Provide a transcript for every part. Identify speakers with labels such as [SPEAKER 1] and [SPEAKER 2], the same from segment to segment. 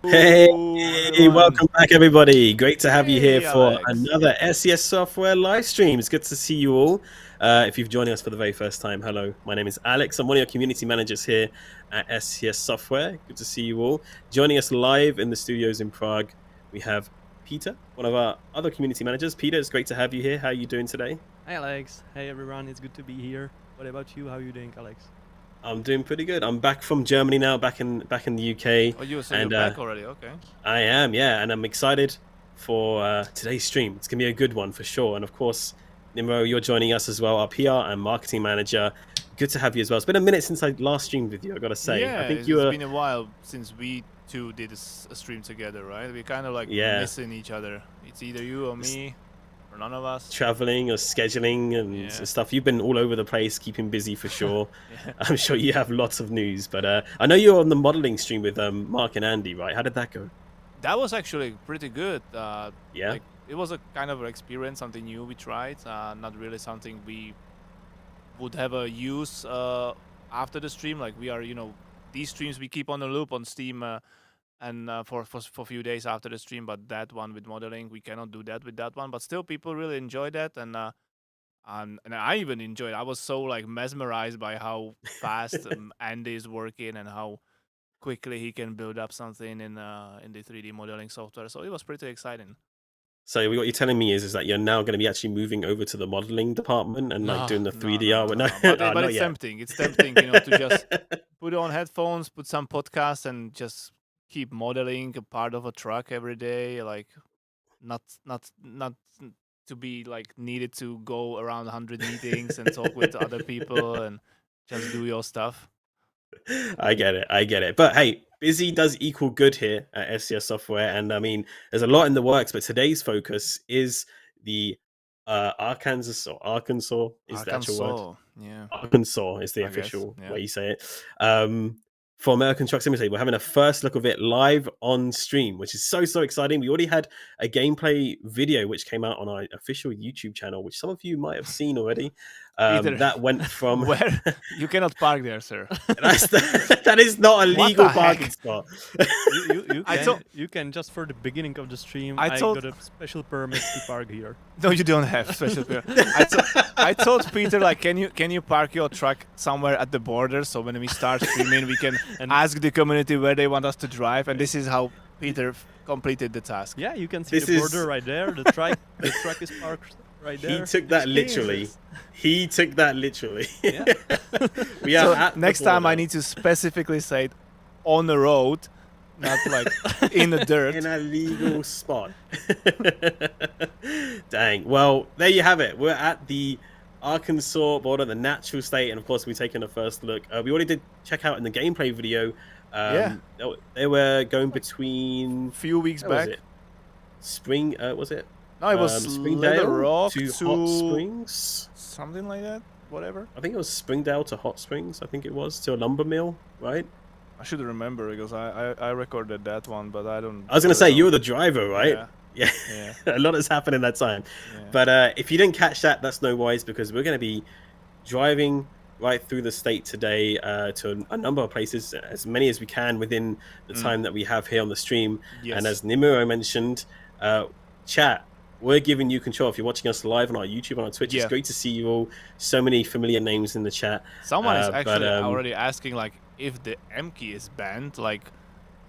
[SPEAKER 1] Hey,
[SPEAKER 2] Everyone.
[SPEAKER 1] welcome back, everybody. Great to have you here
[SPEAKER 2] Hey,
[SPEAKER 1] for
[SPEAKER 2] Alex.
[SPEAKER 1] another SCS software live stream. It's good to see you all. If you've joined us for the very first time, hello. My name is Alex. I'm one of your community managers here at SCS Software. Good to see you all. Joining us live in the studios in Prague, we have Peter, one of our other community managers. Peter, it's great to have you here. How are you doing today?
[SPEAKER 3] Hi Alex. Hey everyone, it's good to be here. What about you? How are you doing, Alex?
[SPEAKER 1] I'm doing pretty good. I'm back from Germany now, back in the UK,
[SPEAKER 2] Oh, you're
[SPEAKER 1] and
[SPEAKER 2] back already? Okay.
[SPEAKER 1] I am, yeah, and I'm excited for today's stream. It's gonna be a good one for sure. And of course, Nimro, you're joining us as well, our PR and marketing manager. Good to have you as well. It's been a minute since I last streamed with you, I gotta say. I
[SPEAKER 2] Yeah,
[SPEAKER 1] think you
[SPEAKER 2] it's
[SPEAKER 1] were,
[SPEAKER 2] been a while since we two did a stream together, right? We kind of like
[SPEAKER 1] yeah,
[SPEAKER 2] missing each other. It's either you or me, or none of us.
[SPEAKER 1] traveling or scheduling and
[SPEAKER 2] Yeah.
[SPEAKER 1] stuff. You've been all over the place, keeping busy for sure.
[SPEAKER 2] Yeah.
[SPEAKER 1] I'm sure you have lots of news, but I know you're on the modeling stream with Mark and Andy, right? How did that go?
[SPEAKER 2] That was actually pretty good.
[SPEAKER 1] Yeah,
[SPEAKER 2] Like it was a kind of experience, something new we tried. Not really something we would have a use after the stream. Like we are, these streams we keep on the loop on Steam. And for a few days after the stream, but that one with modeling, we cannot do that with that one. But still, people really enjoy that, and I even enjoyed. I was so like mesmerized by how fast Andy is working and how quickly he can build up something in the 3D modeling software. So it was pretty exciting.
[SPEAKER 1] so what you're telling me is that you're now going to be actually moving over to the modeling department and like
[SPEAKER 2] No,
[SPEAKER 1] doing the
[SPEAKER 2] no, no,
[SPEAKER 1] 3D
[SPEAKER 2] no,
[SPEAKER 1] art.
[SPEAKER 2] no,
[SPEAKER 1] No,
[SPEAKER 2] no. But but
[SPEAKER 1] not
[SPEAKER 2] it's
[SPEAKER 1] yet.
[SPEAKER 2] tempting. It's tempting, to just put on headphones, put some podcasts, and just keep modeling a part of a truck every day. Like not to be like needed to go around 100 meetings and talk with other people and just do your stuff.
[SPEAKER 1] I get it. I get it. But hey, busy does equal good here at SCS Software. And I mean, there's a lot in the works, but today's focus is the Arkansas is the actual word.
[SPEAKER 2] Arkansas, yeah,
[SPEAKER 1] Arkansas is the
[SPEAKER 2] I guess,
[SPEAKER 1] official
[SPEAKER 2] yeah.
[SPEAKER 1] way you say it. For American Truck Simulator, we're having a first look of it live on stream, which is so exciting. We already had a gameplay video which came out on our official YouTube channel, which some of you might have seen already.
[SPEAKER 2] Peter,
[SPEAKER 1] That went from
[SPEAKER 2] where you cannot park there, sir.
[SPEAKER 1] that is not a
[SPEAKER 2] What
[SPEAKER 1] legal
[SPEAKER 2] the heck?
[SPEAKER 1] parking spot.
[SPEAKER 3] You
[SPEAKER 2] I
[SPEAKER 3] can
[SPEAKER 2] thought-
[SPEAKER 3] you can just for the beginning of the stream.
[SPEAKER 2] I
[SPEAKER 3] I
[SPEAKER 2] thought-
[SPEAKER 3] got a special permit to park here.
[SPEAKER 2] No, you don't have special permit. I told Peter, like, can you park your truck somewhere at the border so when we start streaming we can ask the community where they want us to drive, and this is how Peter completed the task.
[SPEAKER 3] Yeah, you can see
[SPEAKER 1] This
[SPEAKER 3] the
[SPEAKER 1] is-
[SPEAKER 3] border right there. The truck is parked right there.
[SPEAKER 1] He took that literally.
[SPEAKER 3] Jesus.
[SPEAKER 1] He took that literally.
[SPEAKER 3] Yeah.
[SPEAKER 1] We are
[SPEAKER 2] So
[SPEAKER 1] at the
[SPEAKER 2] next time I
[SPEAKER 1] border.
[SPEAKER 2] need to specifically say it on the road, not like in the dirt.
[SPEAKER 1] In a legal spot. Dang. Well, there you have it. We're at the Arkansas border, the natural state, and of course, we're taking a first look. We already did check out in the gameplay video.
[SPEAKER 2] Yeah.
[SPEAKER 1] They were going between.
[SPEAKER 2] Few weeks
[SPEAKER 1] Where was
[SPEAKER 2] back.
[SPEAKER 1] it? Spring. Was it?
[SPEAKER 2] No, it was Little Rock
[SPEAKER 1] to Hot Springs.
[SPEAKER 2] something like that. Whatever.
[SPEAKER 1] I think it was Springdale to Hot Springs. I think it was to a lumber mill, right?
[SPEAKER 2] I should remember because I recorded that one, but I don't.
[SPEAKER 1] I was gonna say you were the driver, right?
[SPEAKER 2] Yeah.
[SPEAKER 1] Yeah.
[SPEAKER 2] Yeah.
[SPEAKER 1] A lot has happened in that time.
[SPEAKER 2] Yeah.
[SPEAKER 1] But if you didn't catch that, that's no worries because we're going to be driving right through the state today to a number of places, as many as we can within the time that we have here on the stream.
[SPEAKER 2] Yes.
[SPEAKER 1] And as Nemiro mentioned, chat, we're giving you control. If you're watching us live on our YouTube, on our Twitch,
[SPEAKER 2] Yeah.
[SPEAKER 1] it's great to see you all. So many familiar names in the chat.
[SPEAKER 2] Someone is
[SPEAKER 1] but,
[SPEAKER 2] actually already asking like if the M key is banned. Like,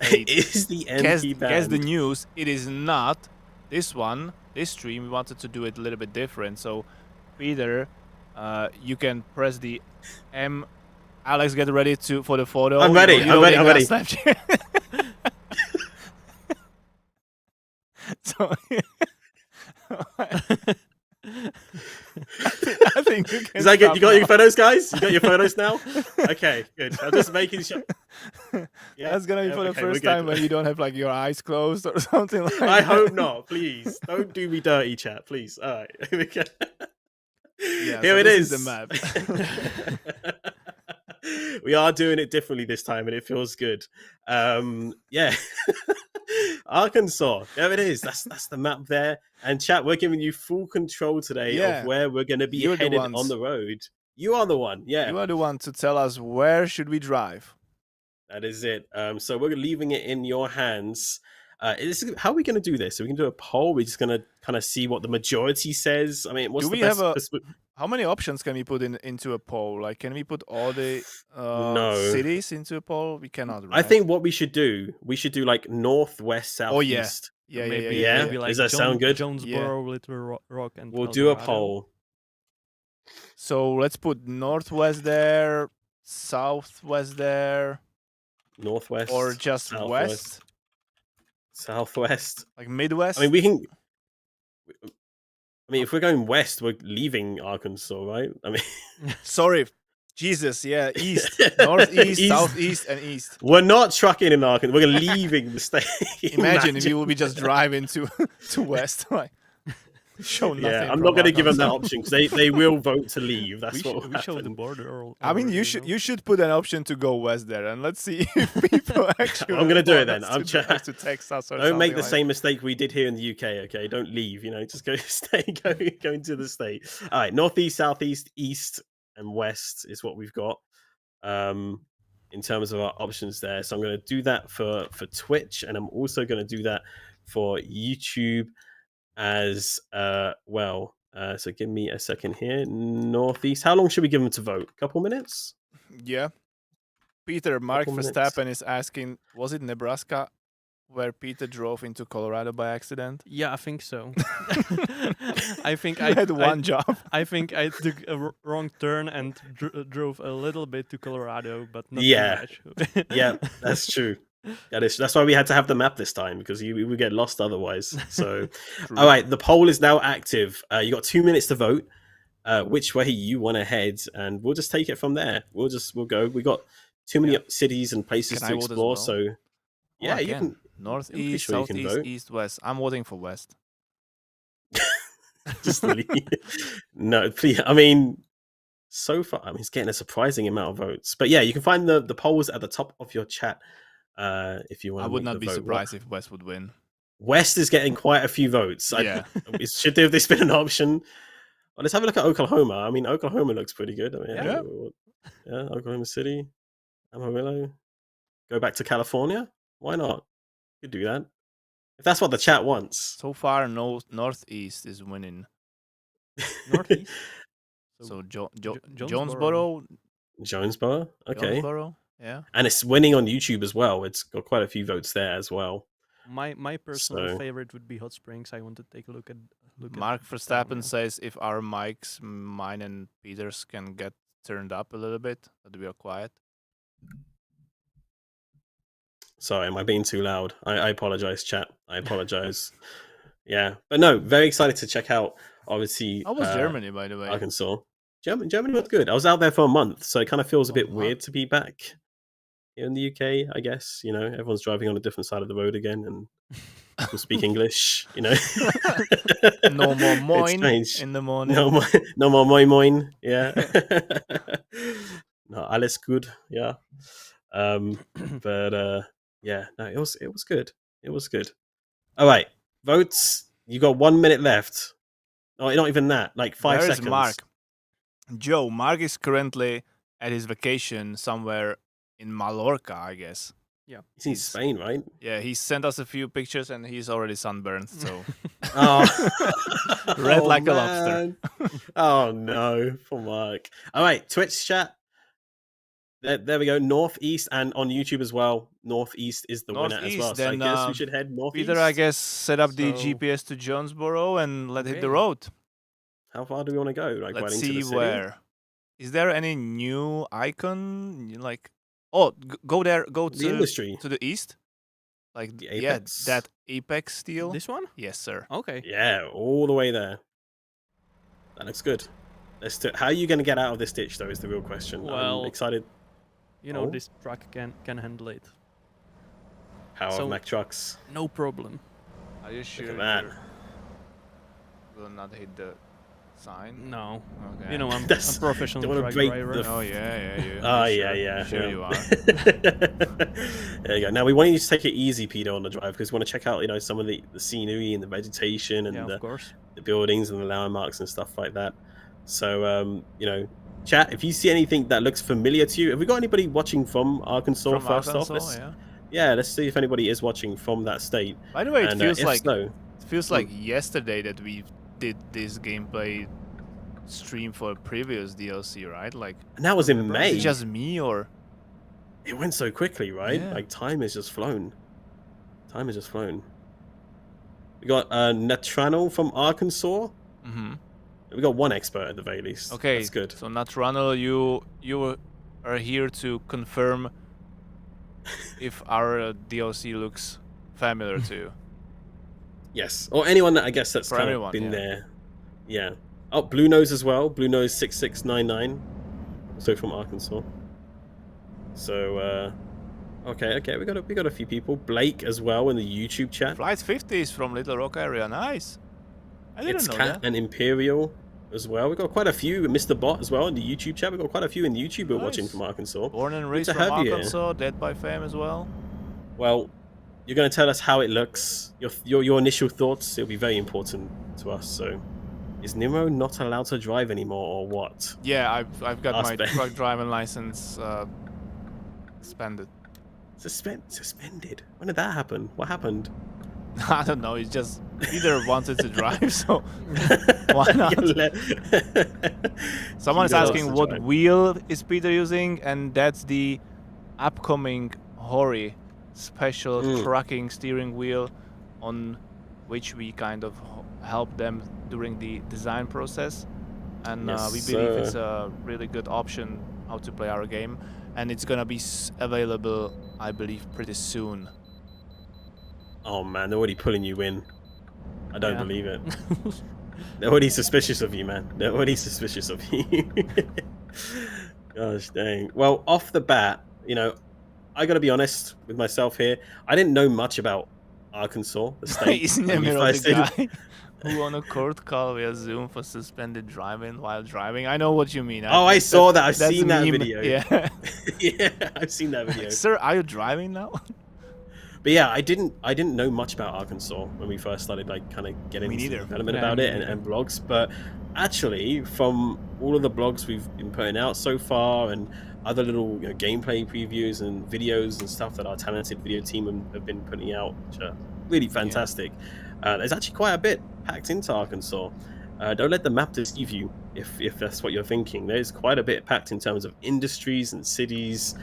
[SPEAKER 1] is the MP
[SPEAKER 2] guess the
[SPEAKER 1] banned?
[SPEAKER 2] news. It is not. This one, this stream, we wanted to do it a little bit different. So, Peter, you can press the M. Alex, get ready for the photo.
[SPEAKER 1] I'm ready.
[SPEAKER 2] You know,
[SPEAKER 1] I'm ready.
[SPEAKER 2] So, I think you can.
[SPEAKER 1] Is that good? You got
[SPEAKER 2] stop
[SPEAKER 1] your photos, guys? You got your photos now? Okay, good. I'm just making sure.
[SPEAKER 2] Yeah, that's gonna be for the
[SPEAKER 1] okay, we're
[SPEAKER 2] first
[SPEAKER 1] good.
[SPEAKER 2] time when you don't have like your eyes closed or something like that.
[SPEAKER 1] I hope not. Please don't do me dirty, chat. Please. All right. Here we go.
[SPEAKER 2] Yeah,
[SPEAKER 1] Here
[SPEAKER 2] so
[SPEAKER 1] it
[SPEAKER 2] this
[SPEAKER 1] is.
[SPEAKER 2] is the map.
[SPEAKER 1] We are doing it differently this time, and it feels good. Yeah. Arkansas. There it is. That's the map there. And chat, we're giving you full control today
[SPEAKER 2] Yeah.
[SPEAKER 1] of where we're going to be
[SPEAKER 2] You're the
[SPEAKER 1] headed
[SPEAKER 2] ones.
[SPEAKER 1] on the road. You are the one. Yeah.
[SPEAKER 2] You are the one to tell us where should we drive.
[SPEAKER 1] That is it. So we're leaving it in your hands. How are we going to do this? Are we going to do a poll? We're just going to kind of see what the majority says. I mean, what's
[SPEAKER 2] Do
[SPEAKER 1] the
[SPEAKER 2] we have
[SPEAKER 1] best?
[SPEAKER 2] how many options can we put into a poll? Like, can we put all the
[SPEAKER 1] No.
[SPEAKER 2] cities into a poll? We cannot, right?
[SPEAKER 1] I think what we should do like north, west, south,
[SPEAKER 2] Oh, yeah.
[SPEAKER 1] east.
[SPEAKER 2] Yeah,
[SPEAKER 3] maybe,
[SPEAKER 1] yeah.
[SPEAKER 3] maybe like
[SPEAKER 1] Does that sound good?
[SPEAKER 3] Jonesboro, Little Rock, and
[SPEAKER 1] We'll
[SPEAKER 3] El
[SPEAKER 1] do a
[SPEAKER 3] Dorado.
[SPEAKER 1] poll.
[SPEAKER 2] So let's put northwest there, southwest there,
[SPEAKER 1] Northwest
[SPEAKER 2] or just
[SPEAKER 1] southwest,
[SPEAKER 2] west,
[SPEAKER 1] southwest.
[SPEAKER 2] like Midwest.
[SPEAKER 1] I mean, we can. I mean, if we're going west, we're leaving Arkansas, right? I mean,
[SPEAKER 2] Sorry, Jesus, yeah, east, northeast,
[SPEAKER 1] East.
[SPEAKER 2] southeast, and east.
[SPEAKER 1] We're not trucking in Arkansas. We're leaving the state.
[SPEAKER 2] Imagine if you will be just driving to west, like show nothing.
[SPEAKER 1] Yeah, I'm
[SPEAKER 2] from
[SPEAKER 1] not going to give them that
[SPEAKER 2] Arkansas.
[SPEAKER 1] option because they will vote to leave. That's what will
[SPEAKER 3] we show the
[SPEAKER 1] happen.
[SPEAKER 3] border.
[SPEAKER 2] I mean,
[SPEAKER 3] already,
[SPEAKER 2] you should put an option to go west there, and let's see if people actually.
[SPEAKER 1] I'm gonna do it
[SPEAKER 2] want
[SPEAKER 1] then.
[SPEAKER 2] us
[SPEAKER 1] I'm
[SPEAKER 2] to drive to Texas or
[SPEAKER 1] Don't make
[SPEAKER 2] something
[SPEAKER 1] the
[SPEAKER 2] like
[SPEAKER 1] same mistake we did here in the UK. Okay, don't leave. Just go, go into the state. All right, northeast, southeast, east, and west is what we've got. In terms of our options there. So I'm going to do that for Twitch, and I'm also going to do that for YouTube as well. So give me a second here. Northeast. How long should we give them to vote? A couple minutes?
[SPEAKER 2] Yeah. Mark
[SPEAKER 1] Couple minutes.
[SPEAKER 2] Verstappen is asking, was it Nebraska where Peter drove into Colorado by accident?
[SPEAKER 3] Yeah, I think so. I think
[SPEAKER 2] I had one job.
[SPEAKER 3] I think I took a wrong turn and drove a little bit to Colorado, but not
[SPEAKER 1] Yeah.
[SPEAKER 3] too much.
[SPEAKER 1] Yeah, that's true. That's why we had to have the map this time, because we would get lost otherwise. So, all right, the poll is now active. You got 2 minutes to vote. Which way you want to head, and we'll just take it from there. We'll go. We got too many cities and places
[SPEAKER 2] Can
[SPEAKER 1] to
[SPEAKER 2] I vote as
[SPEAKER 1] explore.
[SPEAKER 2] well?
[SPEAKER 1] So, yeah, you can.
[SPEAKER 2] Northeast,
[SPEAKER 1] sure you can
[SPEAKER 2] southeast,
[SPEAKER 1] vote.
[SPEAKER 2] east, west. I'm voting for west.
[SPEAKER 1] Just leave. No, please. I mean, so far, it's getting a surprising amount of votes. But yeah, you can find the polls at the top of your chat if you want.
[SPEAKER 2] I would not be surprised if West would win.
[SPEAKER 1] West is getting quite a few votes.
[SPEAKER 2] Yeah.
[SPEAKER 1] Should there have this been an option? Well, let's have a look at Oklahoma. I mean, Oklahoma looks pretty good. I mean, yeah, Oklahoma City, Amarillo. Go back to California. Why not? Could do that if that's what the chat wants.
[SPEAKER 2] So far, northeast is winning.
[SPEAKER 3] Northeast.
[SPEAKER 2] So
[SPEAKER 3] Jonesboro.
[SPEAKER 1] Jonesboro. Okay.
[SPEAKER 2] Jonesboro, yeah.
[SPEAKER 1] And it's winning on YouTube as well. It's got quite a few votes there as well.
[SPEAKER 3] My personal favorite would be Hot Springs. I want to take a look at.
[SPEAKER 2] Mark Verstappen says if our mics, mine and Peter's, can get turned up a little bit, that we are quiet.
[SPEAKER 1] Sorry, am I being too loud? I apologize, chat. I apologize. Yeah, but no, very excited to check out. Obviously,
[SPEAKER 2] How was Germany, by the way?
[SPEAKER 1] Arkansas. Germany was good. I was out there for a month, so it kind of feels a bit weird to be back here in the UK. I guess everyone's driving on a different side of the road again, and people speak English.
[SPEAKER 2] No more moin in the morning.
[SPEAKER 1] No more moin moin. Yeah. No, alles good. Yeah. But yeah, no, it was good. It was good. All right, votes. You got 1 minute left. Oh, not even that. Like 5 seconds.
[SPEAKER 2] Where is Mark? Joe, Mark is currently at his vacation somewhere in Mallorca, I guess.
[SPEAKER 3] Yeah,
[SPEAKER 1] he's in Spain, right?
[SPEAKER 2] Yeah, he sent us a few pictures and he's already sunburned. So
[SPEAKER 1] red
[SPEAKER 2] like a lobster.
[SPEAKER 1] Oh no, for Mark. All right, Twitch chat. There we go. Northeast, and on YouTube as well. Northeast is the winner as well. So I guess we should head northeast.
[SPEAKER 2] Peter, I guess, set up the GPS to Jonesboro and let hit the road.
[SPEAKER 1] How far do we want to go? Like,
[SPEAKER 2] let's
[SPEAKER 1] right
[SPEAKER 2] see
[SPEAKER 1] into the city?
[SPEAKER 2] where. Is there any new icon? Like, go there. Go to
[SPEAKER 1] the industry
[SPEAKER 2] to the east. Like
[SPEAKER 1] the apex.
[SPEAKER 2] Yeah, that apex steel.
[SPEAKER 3] This one?
[SPEAKER 2] Yes, sir.
[SPEAKER 3] Okay.
[SPEAKER 1] Yeah, all the way there. That looks good. How are you going to get out of this ditch, though? Is the real question.
[SPEAKER 3] Well,
[SPEAKER 1] I'm excited.
[SPEAKER 3] This truck can handle it.
[SPEAKER 1] Power of Mack trucks.
[SPEAKER 3] No problem.
[SPEAKER 2] Are you sure?
[SPEAKER 1] Look at that.
[SPEAKER 2] Will not hit the sign.
[SPEAKER 3] No.
[SPEAKER 2] Okay.
[SPEAKER 3] I'm a professional truck driver.
[SPEAKER 2] Oh yeah.
[SPEAKER 1] Yeah.
[SPEAKER 2] Sure you are.
[SPEAKER 1] There you go. Now we want you to take it easy, Peter, on the drive, because we want to check out, some of the scenery and the vegetation and
[SPEAKER 3] of course.
[SPEAKER 1] the buildings and the landmarks and stuff like that. So, chat, if you see anything that looks familiar to you, have we got anybody watching from Arkansas
[SPEAKER 2] From
[SPEAKER 1] first off?
[SPEAKER 2] Arkansas, yeah.
[SPEAKER 1] Yeah, let's see if anybody is watching from that state.
[SPEAKER 2] By the way, it
[SPEAKER 1] And
[SPEAKER 2] feels
[SPEAKER 1] if
[SPEAKER 2] like
[SPEAKER 1] so,
[SPEAKER 2] it feels like yesterday that we did this gameplay stream for a previous DLC, right? Like,
[SPEAKER 1] and that was in
[SPEAKER 2] is
[SPEAKER 1] May.
[SPEAKER 2] it just me or?
[SPEAKER 1] It went so quickly, right?
[SPEAKER 2] Yeah.
[SPEAKER 1] Like time has just flown. Time has just flown. We got Natranel from Arkansas.
[SPEAKER 2] Mm-hmm.
[SPEAKER 1] We got one expert at the very least.
[SPEAKER 2] Okay,
[SPEAKER 1] that's good.
[SPEAKER 2] So Natranel, you are here to confirm if our DLC looks familiar to you.
[SPEAKER 1] Yes, or anyone that I guess that's
[SPEAKER 2] For
[SPEAKER 1] kind
[SPEAKER 2] everyone,
[SPEAKER 1] of been
[SPEAKER 2] yeah.
[SPEAKER 1] there. Yeah. Oh, Blue Nose as well. Blue Nose 6699, also from Arkansas. So, okay, we got a few people. Blake as well in the YouTube chat.
[SPEAKER 2] Flight 50 is from Little Rock area. Nice. I didn't
[SPEAKER 1] It's
[SPEAKER 2] know
[SPEAKER 1] Cat
[SPEAKER 2] that.
[SPEAKER 1] and Imperial as well. We got quite a few. Mr. Bot as well in the YouTube chat. We got quite a few in the YouTube who are watching
[SPEAKER 2] Nice.
[SPEAKER 1] from Arkansas.
[SPEAKER 2] Born and
[SPEAKER 1] Good
[SPEAKER 2] raised
[SPEAKER 1] to
[SPEAKER 2] from
[SPEAKER 1] have you.
[SPEAKER 2] Arkansas, Dead by Fame as well.
[SPEAKER 1] Well, you're going to tell us how it looks. Your initial thoughts. It'll be very important to us. So, is Nemiro not allowed to drive anymore, or what?
[SPEAKER 2] Yeah, I've got my
[SPEAKER 1] Aspect.
[SPEAKER 2] truck driving license suspended.
[SPEAKER 1] Suspended. When did that happen? What happened?
[SPEAKER 2] I don't know. He just either wanted to drive, so why not? Someone is
[SPEAKER 1] He loves
[SPEAKER 2] asking
[SPEAKER 1] to
[SPEAKER 2] what
[SPEAKER 1] drive.
[SPEAKER 2] wheel is Peter using, and that's the upcoming Hori special tracking steering wheel, on which we kind of help them during the design process, and
[SPEAKER 1] Yes,
[SPEAKER 2] we believe
[SPEAKER 1] sir.
[SPEAKER 2] it's a really good option how to play our game, and it's gonna be available, I believe, pretty soon.
[SPEAKER 1] Oh man, they're already pulling you in. I don't
[SPEAKER 3] Yeah.
[SPEAKER 1] believe it. They're already suspicious of you, man. They're already suspicious of you. Gosh dang. Well, off the bat, you know, I gotta be honest with myself here. I didn't know much about Arkansas, the state.
[SPEAKER 2] Isn't
[SPEAKER 1] when we
[SPEAKER 2] Nemiro
[SPEAKER 1] first
[SPEAKER 2] the
[SPEAKER 1] did-
[SPEAKER 2] guy who on a court call via Zoom for suspended driving while driving? I know what you mean.
[SPEAKER 1] Oh, I saw that. I've
[SPEAKER 2] that's
[SPEAKER 1] seen that
[SPEAKER 2] meme.
[SPEAKER 1] video.
[SPEAKER 2] Yeah.
[SPEAKER 1] Yeah, I've seen that video.
[SPEAKER 2] Sir, are you driving now?
[SPEAKER 1] But yeah, I didn't know much about Arkansas when we first started like kind of getting
[SPEAKER 2] Me
[SPEAKER 1] into
[SPEAKER 2] neither.
[SPEAKER 1] development
[SPEAKER 3] Yeah,
[SPEAKER 1] about
[SPEAKER 3] me
[SPEAKER 1] it and blogs. But actually, from all of the blogs we've been putting out so far and other little gameplay previews and videos and stuff that our talented video team have been putting out, which are really fantastic. There's actually quite a bit packed into Arkansas. Don't let the map deceive you if that's what you're thinking. There's quite a bit packed in terms of industries and cities.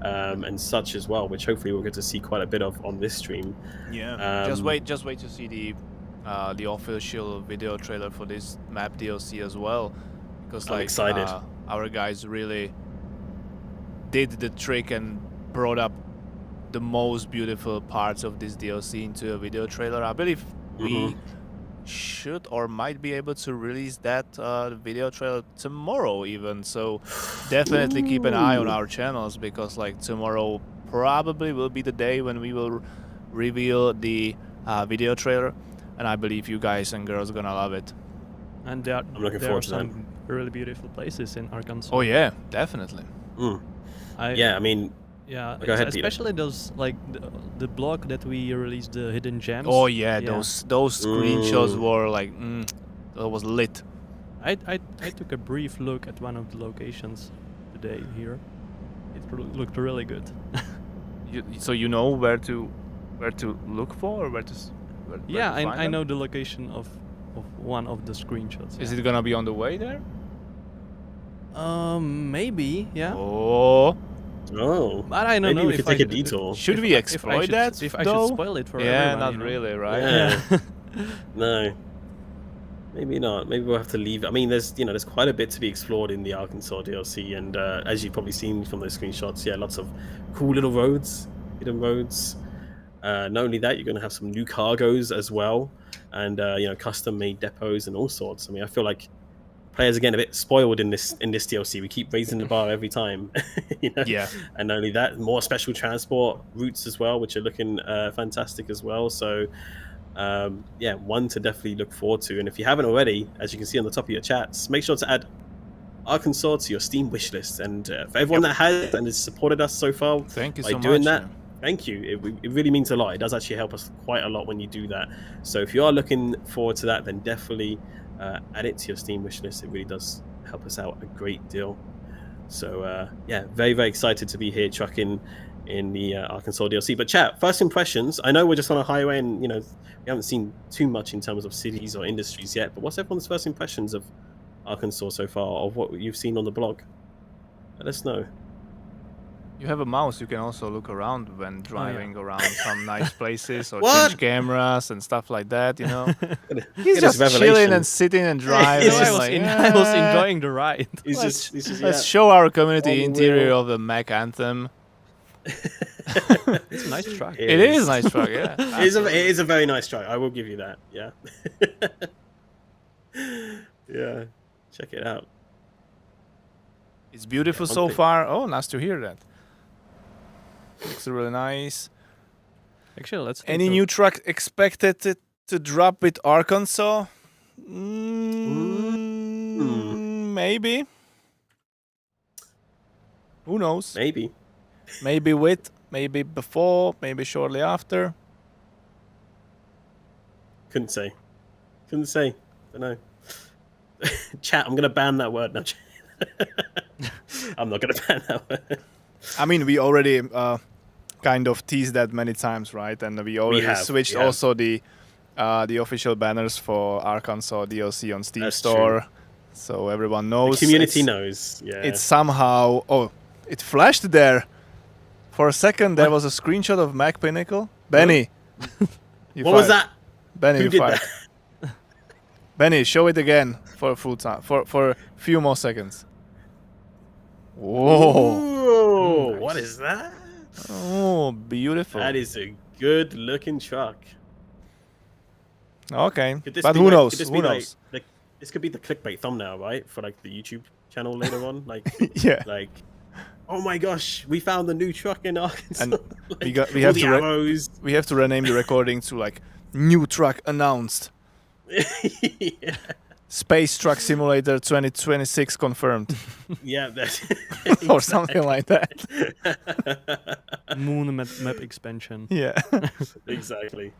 [SPEAKER 1] And such as well, which hopefully we'll get to see quite a bit of on this stream.
[SPEAKER 2] Yeah. Just wait to see the official video trailer for this map DLC as well, because
[SPEAKER 1] I'm excited.
[SPEAKER 2] Our guys really did the trick and brought up the most beautiful parts of this DLC into a video trailer. I believe we should or might be able to release that video trailer tomorrow even, so definitely keep an eye on our channels, because like tomorrow probably will be the day when we will reveal the video trailer, and I believe you guys and girls are gonna love it.
[SPEAKER 3] And there
[SPEAKER 1] I'm looking
[SPEAKER 3] there
[SPEAKER 1] forward
[SPEAKER 3] are
[SPEAKER 1] to that.
[SPEAKER 3] some really beautiful places in Arkansas.
[SPEAKER 2] Oh yeah, definitely.
[SPEAKER 1] Yeah, I mean,
[SPEAKER 3] Yeah,
[SPEAKER 1] Go ahead, Peter.
[SPEAKER 3] especially those like the blog that we released, the hidden gems.
[SPEAKER 2] Oh yeah, those screenshots were like that was lit.
[SPEAKER 3] I took a brief look at one of the locations today here. It looked really good.
[SPEAKER 2] So you know where to look for, or where to
[SPEAKER 3] Yeah,
[SPEAKER 2] find
[SPEAKER 3] I
[SPEAKER 2] them?
[SPEAKER 3] know the location of one of the screenshots.
[SPEAKER 2] Is it gonna be on the way there?
[SPEAKER 3] Maybe, yeah.
[SPEAKER 2] Oh,
[SPEAKER 3] But I don't
[SPEAKER 1] maybe
[SPEAKER 3] know
[SPEAKER 1] we
[SPEAKER 3] if
[SPEAKER 1] could take
[SPEAKER 3] I
[SPEAKER 1] a detour.
[SPEAKER 2] should we exploit that?
[SPEAKER 3] If I
[SPEAKER 2] though?
[SPEAKER 3] should spoil it for
[SPEAKER 2] yeah,
[SPEAKER 3] everyone,
[SPEAKER 2] not
[SPEAKER 3] you know?
[SPEAKER 2] really, right?
[SPEAKER 1] Yeah. No, maybe not. Maybe we'll have to leave. I mean, there's quite a bit to be explored in the Arkansas DLC, and as you've probably seen from those screenshots, yeah, lots of cool little roads, hidden roads. Not only that, you're going to have some new cargoes as well, and custom-made depots and all sorts. I mean, I feel like players are getting a bit spoiled in this DLC. We keep raising the bar every time.
[SPEAKER 2] Yeah.
[SPEAKER 1] And not only that, more special transport routes as well, which are looking fantastic as well. So one to definitely look forward to. And if you haven't already, as you can see on the top of your chats, make sure to add Arkansas to your Steam wishlist. And for everyone that has and has supported us so far
[SPEAKER 2] Thank you
[SPEAKER 1] by
[SPEAKER 2] so
[SPEAKER 1] doing
[SPEAKER 2] much.
[SPEAKER 1] that, thank you. It really means a lot. It does actually help us quite a lot when you do that. So if you are looking forward to that, then definitely add it to your Steam wishlist. It really does help us out a great deal. So yeah, very, very excited to be here trucking in the Arkansas DLC. But chat, first impressions. I know we're just on a highway and, we haven't seen too much in terms of cities or industries yet, but what's everyone's first impressions of Arkansas so far, of what you've seen on the blog? Let us know.
[SPEAKER 2] You have a mouse. You can also look around when driving around some nice places or
[SPEAKER 1] What?
[SPEAKER 2] change cameras and stuff like that. He's
[SPEAKER 1] Get
[SPEAKER 2] just
[SPEAKER 1] us
[SPEAKER 2] chilling
[SPEAKER 1] revelation.
[SPEAKER 2] and sitting and driving.
[SPEAKER 1] He's just
[SPEAKER 3] I was enjoying the ride.
[SPEAKER 2] Let's show our community
[SPEAKER 1] On the
[SPEAKER 2] interior
[SPEAKER 1] wheel.
[SPEAKER 2] of the Mac Anthem.
[SPEAKER 3] It's a nice truck.
[SPEAKER 2] It is a nice truck, yeah.
[SPEAKER 1] It is a very nice truck. I will give you that. Yeah. Yeah. Check it out.
[SPEAKER 2] It's beautiful
[SPEAKER 1] Yeah,
[SPEAKER 2] so
[SPEAKER 1] one thing-
[SPEAKER 2] far. Oh, nice to hear that. Looks really nice.
[SPEAKER 3] Actually, let's.
[SPEAKER 2] Any new truck expected to drop with Arkansas? Maybe. Who knows?
[SPEAKER 1] Maybe.
[SPEAKER 2] Maybe with, maybe before, maybe shortly after.
[SPEAKER 1] Couldn't say. Don't know. Chat, I'm gonna ban that word now. I'm not gonna ban that word.
[SPEAKER 2] I mean, we already kind of teased that many times, right? And we already
[SPEAKER 1] have,
[SPEAKER 2] switched
[SPEAKER 1] yeah.
[SPEAKER 2] also the official banners for Arkansas DLC on Steam
[SPEAKER 1] That's
[SPEAKER 2] Store,
[SPEAKER 1] true.
[SPEAKER 2] so everyone
[SPEAKER 1] The
[SPEAKER 2] knows.
[SPEAKER 1] community knows. Yeah.
[SPEAKER 2] It's somehow. Oh, it flashed there. For a second, there was a screenshot of Mac Pinnacle. Benny, you
[SPEAKER 1] what was
[SPEAKER 2] fired.
[SPEAKER 1] that?
[SPEAKER 2] Benny,
[SPEAKER 1] Who
[SPEAKER 2] you
[SPEAKER 1] did
[SPEAKER 2] fired.
[SPEAKER 1] that?
[SPEAKER 2] Benny, show it again for a full time, for a few more seconds. Whoa!
[SPEAKER 1] Ooh,
[SPEAKER 3] Nice.
[SPEAKER 1] what is that?
[SPEAKER 2] Oh, beautiful.
[SPEAKER 1] That is a good-looking truck.
[SPEAKER 2] Okay,
[SPEAKER 1] Could this
[SPEAKER 2] but
[SPEAKER 1] be
[SPEAKER 2] who
[SPEAKER 1] like-
[SPEAKER 2] knows?
[SPEAKER 1] could this
[SPEAKER 2] Who
[SPEAKER 1] be like
[SPEAKER 2] knows?
[SPEAKER 1] this could be the clickbait thumbnail, right? For like the YouTube channel later on, like
[SPEAKER 2] Yeah.
[SPEAKER 1] like, oh my gosh, we found the new truck in Arkansas.
[SPEAKER 2] And
[SPEAKER 1] Like,
[SPEAKER 2] we
[SPEAKER 1] all
[SPEAKER 2] have
[SPEAKER 1] the
[SPEAKER 2] to
[SPEAKER 1] arrows.
[SPEAKER 2] we have to rename the recording to like new truck announced.
[SPEAKER 1] Yeah.
[SPEAKER 2] Space Truck Simulator 2026 confirmed.
[SPEAKER 1] Yeah, that's
[SPEAKER 2] Or something like that.
[SPEAKER 3] Moon map expansion.
[SPEAKER 2] Yeah.
[SPEAKER 1] exactly.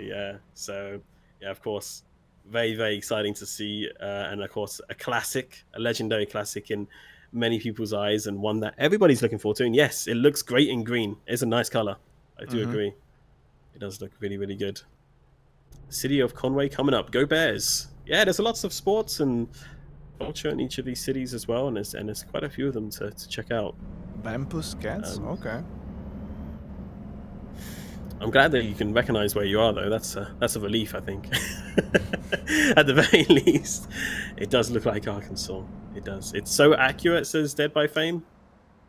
[SPEAKER 1] Yeah. So yeah, of course, very, very exciting to see, and of course, a legendary classic in many people's eyes, and one that everybody's looking forward to. And yes, it looks great in green. It's a nice color. I do agree. It does look really, really good. City of Conway coming up. Go Bears! Yeah, there's lots of sports and culture in each of these cities as well, and there's quite a few of them to check out.
[SPEAKER 2] Bampus Cats? Okay.
[SPEAKER 1] I'm glad that you can recognize where you are, though. That's a relief, I think. At the very least, it does look like Arkansas. It does. It's so accurate, says Dead by Fame.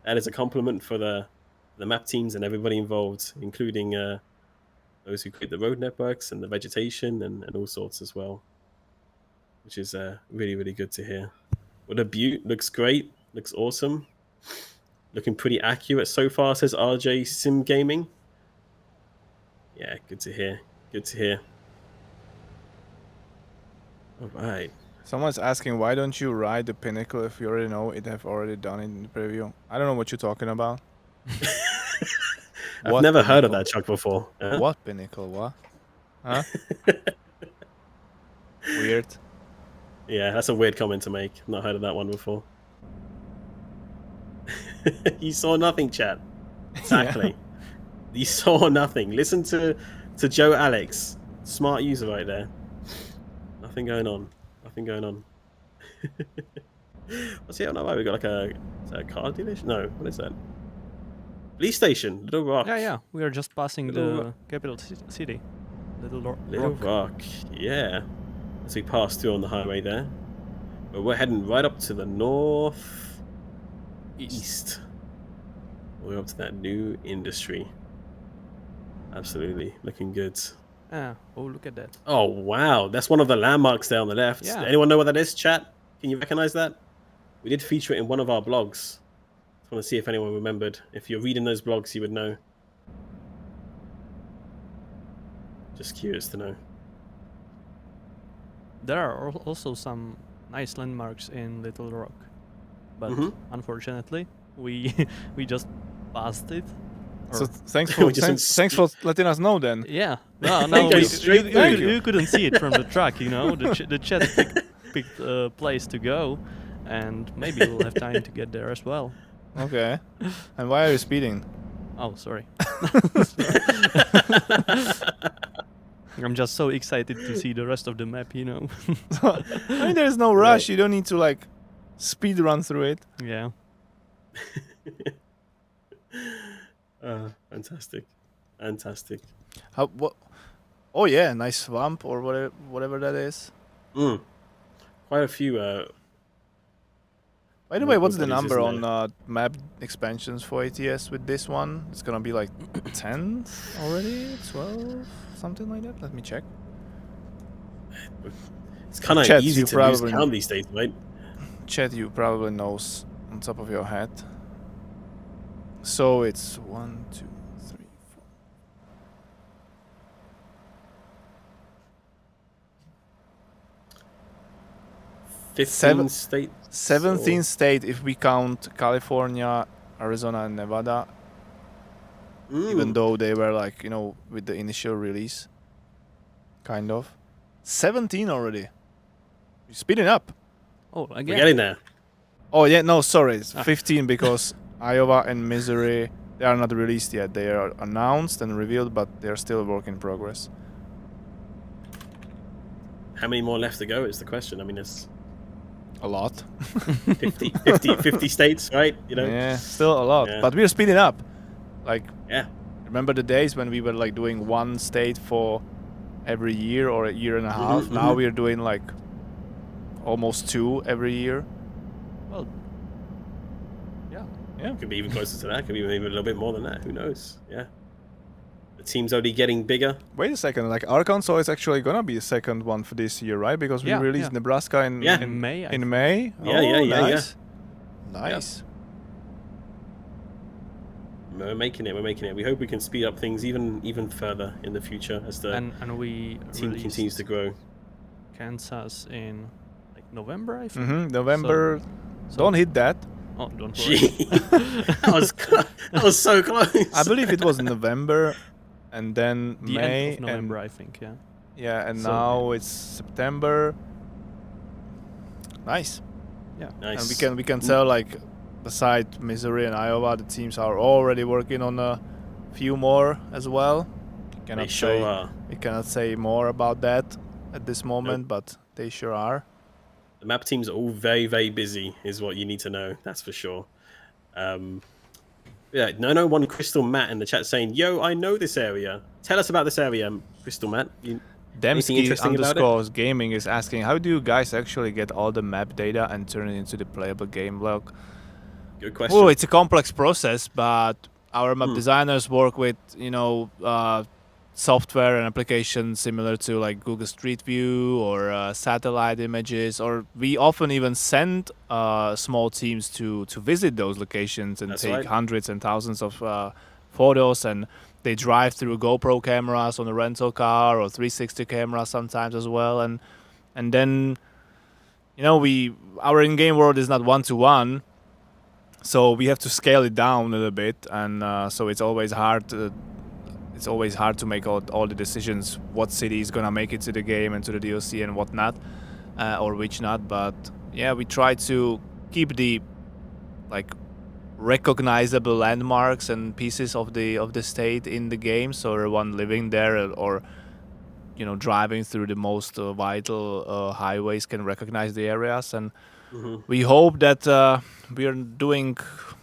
[SPEAKER 1] That is a compliment for the map teams and everybody involved, including those who create the road networks and the vegetation and all sorts as well, which is really, really good to hear. What a beaut. Looks great. Looks awesome. Looking pretty accurate so far, says RJ Sim Gaming. Yeah, good to hear. Good to hear. All right.
[SPEAKER 2] Someone's asking, why don't you ride the Pinnacle if you already know it have already done it in the preview? I don't know what you're talking about.
[SPEAKER 1] I've
[SPEAKER 2] What
[SPEAKER 1] never heard of
[SPEAKER 2] Pinnacle?
[SPEAKER 1] that truck before. Huh?
[SPEAKER 2] What Pinnacle? What? Huh? Weird.
[SPEAKER 1] Yeah, that's a weird comment to make. Not heard of that one before. You saw nothing, chat. Exactly. You saw nothing. Listen to Joe Alex. Smart user right there. Nothing going on. Nothing going on. What's it on that way? We got like is that a car dealership? No, what is that? Police station, Little Rock.
[SPEAKER 3] Yeah. We are just passing
[SPEAKER 1] Little
[SPEAKER 3] the capital city. Little
[SPEAKER 1] Little
[SPEAKER 3] Rock.
[SPEAKER 1] Rock, yeah. As we pass through on the highway there. But we're heading right up to the north east. We're up to that new industry. Absolutely, looking good.
[SPEAKER 3] Ah, oh, look at that.
[SPEAKER 1] Oh wow, that's one of the landmarks there on the left.
[SPEAKER 3] Yeah.
[SPEAKER 1] Anyone know what that is, chat? Can you recognize that? We did feature it in one of our blogs. I want to see if anyone remembered. If you're reading those blogs, you would know. Just curious to know.
[SPEAKER 3] There are also some nice landmarks in Little Rock, but unfortunately, we just passed it.
[SPEAKER 2] So
[SPEAKER 3] Or-
[SPEAKER 2] thanks for
[SPEAKER 1] We just
[SPEAKER 2] thanks for letting us know then.
[SPEAKER 3] yeah, no,
[SPEAKER 1] Go straight through.
[SPEAKER 3] you couldn't see it from the truck, you know. The chat picked place to go, and maybe we'll have time to get there as well.
[SPEAKER 2] Okay. And why are you speeding?
[SPEAKER 3] Oh, sorry. I'm just so excited to see the rest of the map, you know.
[SPEAKER 2] I mean, there's no rush. You don't need to like speed run through it.
[SPEAKER 3] Yeah.
[SPEAKER 1] Fantastic. Fantastic.
[SPEAKER 2] How? What? Oh yeah, nice swamp or whatever that is.
[SPEAKER 1] Quite a few.
[SPEAKER 2] By the way, what's the
[SPEAKER 1] bodies,
[SPEAKER 2] number
[SPEAKER 1] isn't
[SPEAKER 2] on map expansions for ATS with this one? It's gonna be like 10 already, 12, something like that. Let me check.
[SPEAKER 1] It's kind of
[SPEAKER 2] Chat,
[SPEAKER 1] easy
[SPEAKER 2] you
[SPEAKER 1] to lose
[SPEAKER 2] probably-
[SPEAKER 1] count these days, right?
[SPEAKER 2] Chat, you probably knows on top of your head. So it's 1, 2, 3, 4.
[SPEAKER 1] Fifteen states.
[SPEAKER 2] 17 state if we count California, Arizona, and Nevada. Even though they were like, you know, with the initial release. Kind of. 17 already. You're speeding up.
[SPEAKER 3] Oh,
[SPEAKER 1] We're
[SPEAKER 3] again.
[SPEAKER 1] getting there.
[SPEAKER 2] Oh, yeah, no, sorry. It's 15 because Iowa and Missouri, they are not released yet. They are announced and revealed, but they're still a work in progress.
[SPEAKER 1] How many more left to go is the question. I mean, it's
[SPEAKER 2] A lot.
[SPEAKER 1] 50 states, right? You know?
[SPEAKER 2] Yeah, still a lot.
[SPEAKER 1] Yeah.
[SPEAKER 2] But we're speeding up. Like,
[SPEAKER 1] Yeah.
[SPEAKER 2] remember the days when we were like doing one state for every year or a year and a half? Now we're doing like almost 2 every year.
[SPEAKER 3] Well, yeah.
[SPEAKER 2] Yeah.
[SPEAKER 1] Could be even closer to that. Could be even a little bit more than that. Who knows? Yeah. The team's only getting bigger.
[SPEAKER 2] Wait a second, like Arkansas is actually gonna be the second one for this year, right? Because we
[SPEAKER 3] Yeah,
[SPEAKER 2] released
[SPEAKER 3] yeah.
[SPEAKER 2] Nebraska in
[SPEAKER 1] Yeah.
[SPEAKER 3] In May, I
[SPEAKER 2] in
[SPEAKER 3] think.
[SPEAKER 2] May.
[SPEAKER 1] Yeah,
[SPEAKER 2] Oh,
[SPEAKER 1] yeah, yeah,
[SPEAKER 2] nice. Nice.
[SPEAKER 1] We're making it. We're making it. We hope we can speed up things even further in the future as the
[SPEAKER 3] And we
[SPEAKER 1] team
[SPEAKER 3] released
[SPEAKER 1] continues to grow.
[SPEAKER 3] Kansas in like November, I think.
[SPEAKER 2] November.
[SPEAKER 3] So-
[SPEAKER 2] Don't hit that.
[SPEAKER 3] Oh, don't worry.
[SPEAKER 1] Gee, that was so close.
[SPEAKER 2] I believe it was November, and then
[SPEAKER 3] The
[SPEAKER 2] May,
[SPEAKER 3] end of November,
[SPEAKER 2] and
[SPEAKER 3] I think. Yeah.
[SPEAKER 2] yeah, and
[SPEAKER 3] So-
[SPEAKER 2] now it's September. Nice.
[SPEAKER 3] Yeah.
[SPEAKER 1] Nice.
[SPEAKER 2] And we can tell like beside Missouri and Iowa, the teams are already working on a few more as well.
[SPEAKER 1] They sure are.
[SPEAKER 2] We cannot say more about that at this moment, but they sure are.
[SPEAKER 1] The map teams are all very, very busy, is what you need to know. That's for sure. Yeah, no, one Crystal Matt in the chat saying, "Yo, I know this area. Tell us about this area, Crystal Matt." Anything
[SPEAKER 2] Dembski
[SPEAKER 1] interesting about it?
[SPEAKER 2] _ gaming is asking, how do you guys actually get all the map data and turn it into the playable game log?
[SPEAKER 1] Good question.
[SPEAKER 2] Oh, it's a complex process, but our map designers work with, you know, software and applications similar to like Google Street View or satellite images, or we often even send small teams to visit those locations and
[SPEAKER 1] That's
[SPEAKER 2] take
[SPEAKER 1] right.
[SPEAKER 2] hundreds and thousands of photos, and they drive through GoPro cameras on a rental car or 360 cameras sometimes as well, and then, you know, our in-game world is not one-to-one, so we have to scale it down a little bit, and so it's always hard to make all the decisions what city is gonna make it to the game and to the DLC and whatnot, or which not. But yeah, we try to keep the like recognizable landmarks and pieces of the state in the game, so everyone living there or you know driving through the most vital highways can recognize the areas, and we hope that we are doing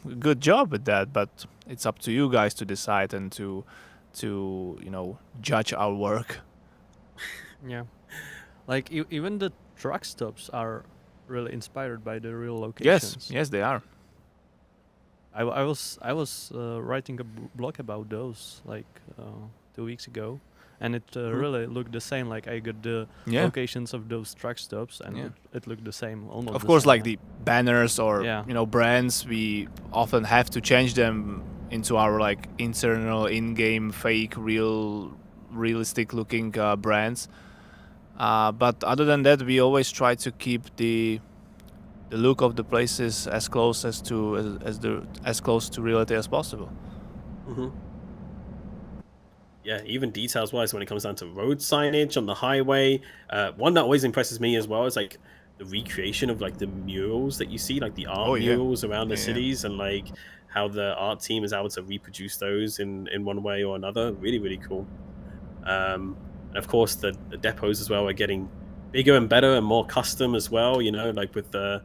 [SPEAKER 2] a good job with that. But it's up to you guys to decide and to you know judge our work.
[SPEAKER 3] Yeah. Like even the truck stops are really inspired by the real locations.
[SPEAKER 2] Yes, they are.
[SPEAKER 3] I was writing a blog about those like 2 weeks ago, and it really looked the same. Like I got the locations of those truck stops, and it looked the same almost.
[SPEAKER 2] Of
[SPEAKER 3] the
[SPEAKER 2] course,
[SPEAKER 3] same,
[SPEAKER 2] like the banners or you know brands, we often have to change them into our like internal in-game fake realistic looking brands. But other than that, we always try to keep the look of the places as close to reality as possible.
[SPEAKER 1] Yeah, even details wise when it comes down to road signage on the highway. One that always impresses me as well is like recreation of like the murals that you see, like the art
[SPEAKER 2] Oh, yeah.
[SPEAKER 1] murals around the
[SPEAKER 2] Yeah.
[SPEAKER 1] cities, and like how the art team is able to reproduce those in one way or another. Really, really cool. And of course, the depots as well are getting bigger and better and more custom as well. You know, like with the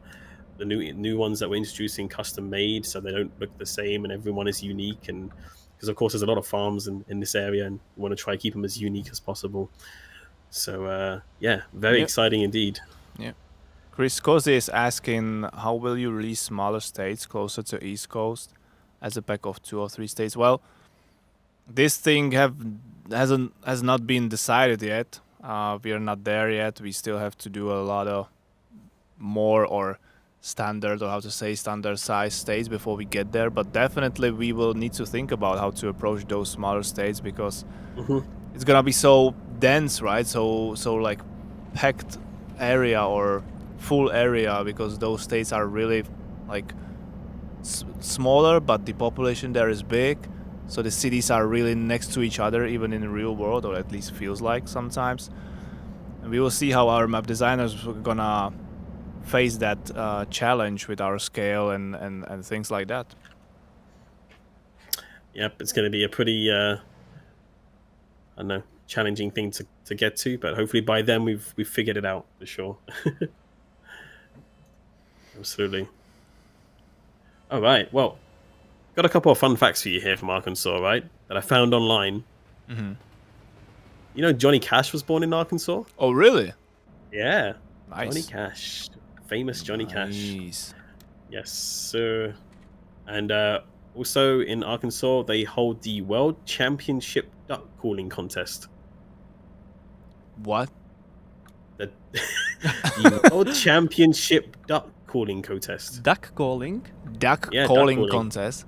[SPEAKER 1] new ones that we're introducing, custom made, so they don't look the same, and everyone is unique. And because of course there's a lot of farms in this area, and we want to try to keep them as unique as possible. So yeah, very exciting indeed.
[SPEAKER 2] Yeah. Chris Cozy is asking, how will you release smaller states closer to East Coast as a pack of 2 or 3 states? Well, this thing has not been decided yet. We are not there yet. We still have to do a lot of more or standard, or how to say, standard size states before we get there. But definitely we will need to think about how to approach those smaller states, because it's gonna be so dense, right? So like packed area or full area, because those states are really like smaller, but the population there is big. So the cities are really next to each other, even in the real world, or at least feels like sometimes. And we will see how our map designers are gonna face that challenge with our scale and things like that.
[SPEAKER 1] Yep, it's going to be a pretty, I don't know, challenging thing to get to, but hopefully by then we've figured it out for sure. Absolutely. All right, well, got a couple of fun facts for you here from Arkansas, right? That I found online.
[SPEAKER 2] Mm-hmm.
[SPEAKER 1] You know, Johnny Cash was born in Arkansas.
[SPEAKER 2] Oh, really?
[SPEAKER 1] Yeah,
[SPEAKER 2] Nice.
[SPEAKER 1] Johnny Cash, famous Johnny Cash.
[SPEAKER 2] Nice.
[SPEAKER 1] Yes, sir. And also in Arkansas, they hold the World Championship Duck Calling Contest.
[SPEAKER 2] What?
[SPEAKER 1] The World Championship Duck Calling Contest.
[SPEAKER 3] Duck calling?
[SPEAKER 2] Duck
[SPEAKER 1] Yeah, duck
[SPEAKER 2] calling
[SPEAKER 1] calling.
[SPEAKER 2] contest?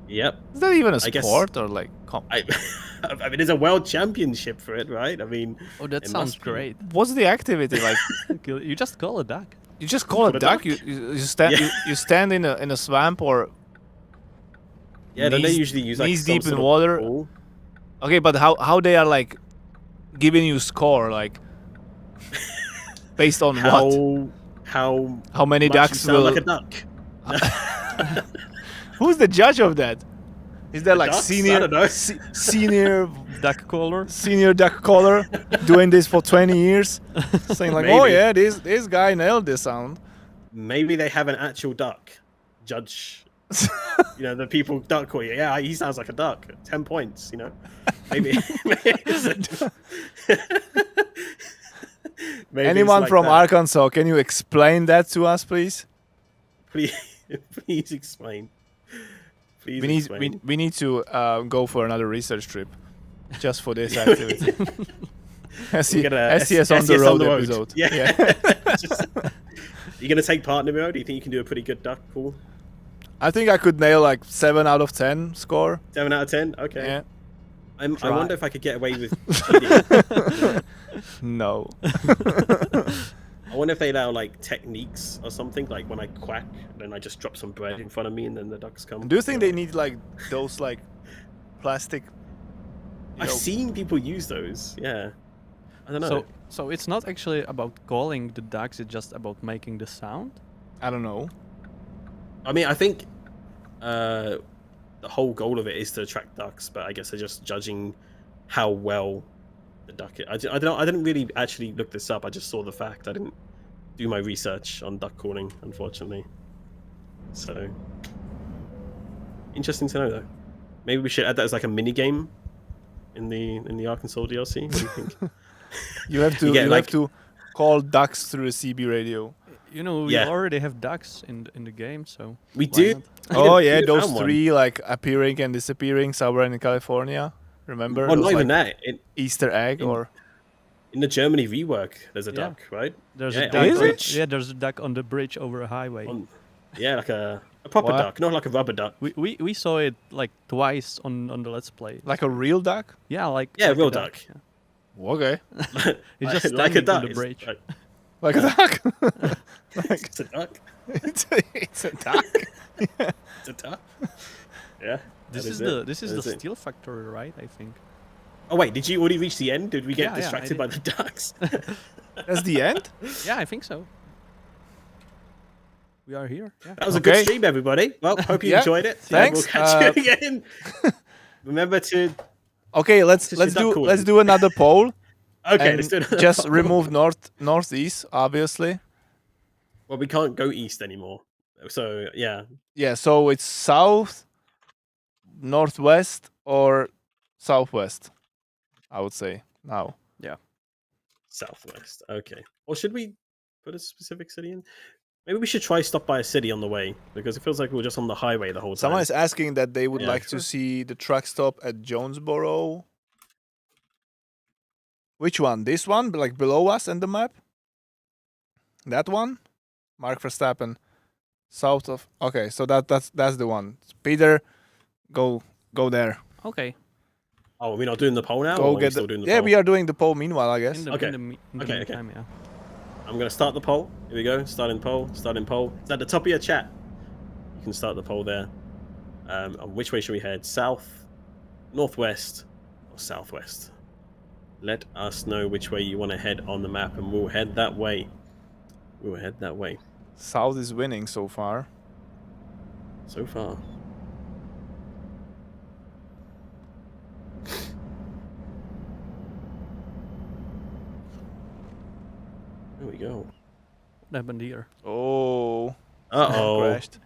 [SPEAKER 1] Yep.
[SPEAKER 2] Is that even a
[SPEAKER 1] I guess-
[SPEAKER 2] sport or like?
[SPEAKER 1] I mean, there's a world championship for it, right? I mean,
[SPEAKER 3] Oh, that
[SPEAKER 1] It
[SPEAKER 3] sounds
[SPEAKER 1] must be.
[SPEAKER 3] great.
[SPEAKER 2] What's the activity like?
[SPEAKER 3] You just call a duck.
[SPEAKER 2] You just call
[SPEAKER 1] Call
[SPEAKER 2] a
[SPEAKER 1] a
[SPEAKER 2] duck.
[SPEAKER 1] duck?
[SPEAKER 2] You stand
[SPEAKER 1] Yeah.
[SPEAKER 2] you stand in a swamp or
[SPEAKER 1] yeah, don't they
[SPEAKER 2] knees-
[SPEAKER 1] usually use like
[SPEAKER 2] knees
[SPEAKER 1] some
[SPEAKER 2] deep in
[SPEAKER 1] sort of
[SPEAKER 2] water?
[SPEAKER 1] ball?
[SPEAKER 2] okay, but how they are like giving you score like based on what?
[SPEAKER 1] How
[SPEAKER 2] How many
[SPEAKER 1] much you
[SPEAKER 2] ducks
[SPEAKER 1] sound
[SPEAKER 2] will?
[SPEAKER 1] like a duck?
[SPEAKER 2] Who's the judge of that? Is there like
[SPEAKER 1] ducks? I
[SPEAKER 2] senior
[SPEAKER 1] don't know.
[SPEAKER 2] senior
[SPEAKER 3] Duck caller?
[SPEAKER 2] senior duck caller doing this for 20 years, saying like, oh
[SPEAKER 1] Maybe.
[SPEAKER 2] yeah, this guy nailed this sound.
[SPEAKER 1] Maybe they have an actual duck judge. You know, the people duck call you. Yeah, he sounds like a duck. 10 points. You know, maybe. Maybe
[SPEAKER 2] Anyone
[SPEAKER 1] it's like
[SPEAKER 2] from
[SPEAKER 1] that.
[SPEAKER 2] Arkansas, can you explain that to us, please?
[SPEAKER 1] Please explain. Please
[SPEAKER 2] We need
[SPEAKER 1] explain.
[SPEAKER 2] we need to go for another research trip just for this activity.
[SPEAKER 1] We get a
[SPEAKER 2] SCS on the road episode.
[SPEAKER 1] Yeah. You gonna take part, Nemiro? Do you think you can do a pretty good duck call?
[SPEAKER 2] I think I could nail like 7 out of 10 score.
[SPEAKER 1] 7 out of 10. Okay.
[SPEAKER 2] Yeah.
[SPEAKER 1] I
[SPEAKER 3] Try.
[SPEAKER 1] wonder if I could get away with cheating.
[SPEAKER 2] No.
[SPEAKER 1] I wonder if they allow like techniques or something. Like when I quack, then I just drop some bread in front of me, and then the ducks come.
[SPEAKER 2] Do you think they need like those like plastic?
[SPEAKER 1] I've seen people use those. Yeah. I don't know.
[SPEAKER 3] So it's not actually about calling the ducks, it's just about making the sound?
[SPEAKER 2] I don't know.
[SPEAKER 1] I mean, I think the whole goal of it is to attract ducks, but I guess they're just judging how well the duck is. I didn't really actually look this up. I just saw the fact. I didn't do my research on duck calling, unfortunately. So interesting to know, though. Maybe we should add that as like a mini game in the Arkansas DLC. What do you think?
[SPEAKER 2] You have to
[SPEAKER 1] You get,
[SPEAKER 2] you
[SPEAKER 1] like-
[SPEAKER 2] have to call ducks through a CB radio.
[SPEAKER 3] You know, we
[SPEAKER 1] Yeah.
[SPEAKER 3] already have ducks in the game, so
[SPEAKER 1] We
[SPEAKER 3] why
[SPEAKER 1] do.
[SPEAKER 3] not?
[SPEAKER 2] Oh
[SPEAKER 1] We
[SPEAKER 2] yeah,
[SPEAKER 1] found
[SPEAKER 2] those
[SPEAKER 1] one.
[SPEAKER 2] 3 like appearing and disappearing somewhere in California. Remember?
[SPEAKER 1] Well,
[SPEAKER 2] Those,
[SPEAKER 1] not even
[SPEAKER 2] like,
[SPEAKER 1] that.
[SPEAKER 2] Easter egg
[SPEAKER 1] in-
[SPEAKER 2] or
[SPEAKER 1] In the Germany rework, there's a
[SPEAKER 3] Yeah.
[SPEAKER 1] duck, right?
[SPEAKER 3] There's
[SPEAKER 1] Yeah,
[SPEAKER 3] a duck.
[SPEAKER 2] Is
[SPEAKER 3] on,
[SPEAKER 2] it?
[SPEAKER 3] Yeah, there's a duck on the bridge over a highway.
[SPEAKER 1] Yeah, like a proper
[SPEAKER 2] What?
[SPEAKER 1] duck, not like a rubber duck.
[SPEAKER 3] We saw it like twice on the Let's Play.
[SPEAKER 2] like a real duck?
[SPEAKER 3] Yeah, like
[SPEAKER 1] Yeah,
[SPEAKER 3] like a
[SPEAKER 1] real duck.
[SPEAKER 3] Yeah.
[SPEAKER 2] Okay.
[SPEAKER 3] It's just
[SPEAKER 1] like a
[SPEAKER 3] standing
[SPEAKER 1] duck.
[SPEAKER 3] on the bridge.
[SPEAKER 2] Like a duck. Like,
[SPEAKER 1] It's a duck.
[SPEAKER 2] it's a duck.
[SPEAKER 1] It's a duck. Yeah.
[SPEAKER 3] This
[SPEAKER 1] that
[SPEAKER 3] is
[SPEAKER 1] it.
[SPEAKER 3] the this is
[SPEAKER 1] That
[SPEAKER 3] the
[SPEAKER 1] it.
[SPEAKER 3] steel factory, right? I think.
[SPEAKER 1] Oh wait, did you already reach the end? Did we get
[SPEAKER 3] Yeah, I
[SPEAKER 1] distracted
[SPEAKER 3] did.
[SPEAKER 1] by the ducks?
[SPEAKER 2] That's the end?
[SPEAKER 3] Yeah, I think so. We are here. Yeah.
[SPEAKER 1] That was a good stream, everybody. Well, hope you enjoyed it.
[SPEAKER 2] Thanks.
[SPEAKER 1] We'll catch you again. Remember to.
[SPEAKER 2] Okay, let's do another poll.
[SPEAKER 1] Okay, let's do another
[SPEAKER 2] just
[SPEAKER 1] poll.
[SPEAKER 2] remove northeast, obviously.
[SPEAKER 1] Well, we can't go east anymore. So yeah.
[SPEAKER 2] Yeah, so it's south, northwest, or southwest. I would say now.
[SPEAKER 3] Yeah.
[SPEAKER 1] Southwest. Okay. Or should we put a specific city in? Maybe we should try stop by a city on the way because it feels like we're just on the highway the whole time.
[SPEAKER 2] Someone is asking that they would like
[SPEAKER 1] sure.
[SPEAKER 2] to see the truck stop at Jonesboro. Which one? This one, like below us in the map? That one? Mark Verstappen. South of. Okay, so that's the one. Peter, go there.
[SPEAKER 3] Okay.
[SPEAKER 1] Oh, are we not doing the poll now?
[SPEAKER 2] Go
[SPEAKER 1] or are we
[SPEAKER 2] get
[SPEAKER 1] still
[SPEAKER 2] the,
[SPEAKER 1] doing the
[SPEAKER 2] yeah,
[SPEAKER 1] poll?
[SPEAKER 2] we are doing the poll meanwhile, I guess.
[SPEAKER 1] Okay.
[SPEAKER 3] Okay. Time, yeah.
[SPEAKER 1] I'm going to start the poll. Here we go. Starting poll. Starting poll. It's at the top of your chat. You can start the poll there. On which way should we head? South, northwest, or southwest? Let us know which way you want to head on the map, and we'll head that way. We'll head that way.
[SPEAKER 2] South is winning so far.
[SPEAKER 1] So far. There we go.
[SPEAKER 3] What happened here?
[SPEAKER 2] Oh.
[SPEAKER 1] Uh-oh.
[SPEAKER 2] Crashed.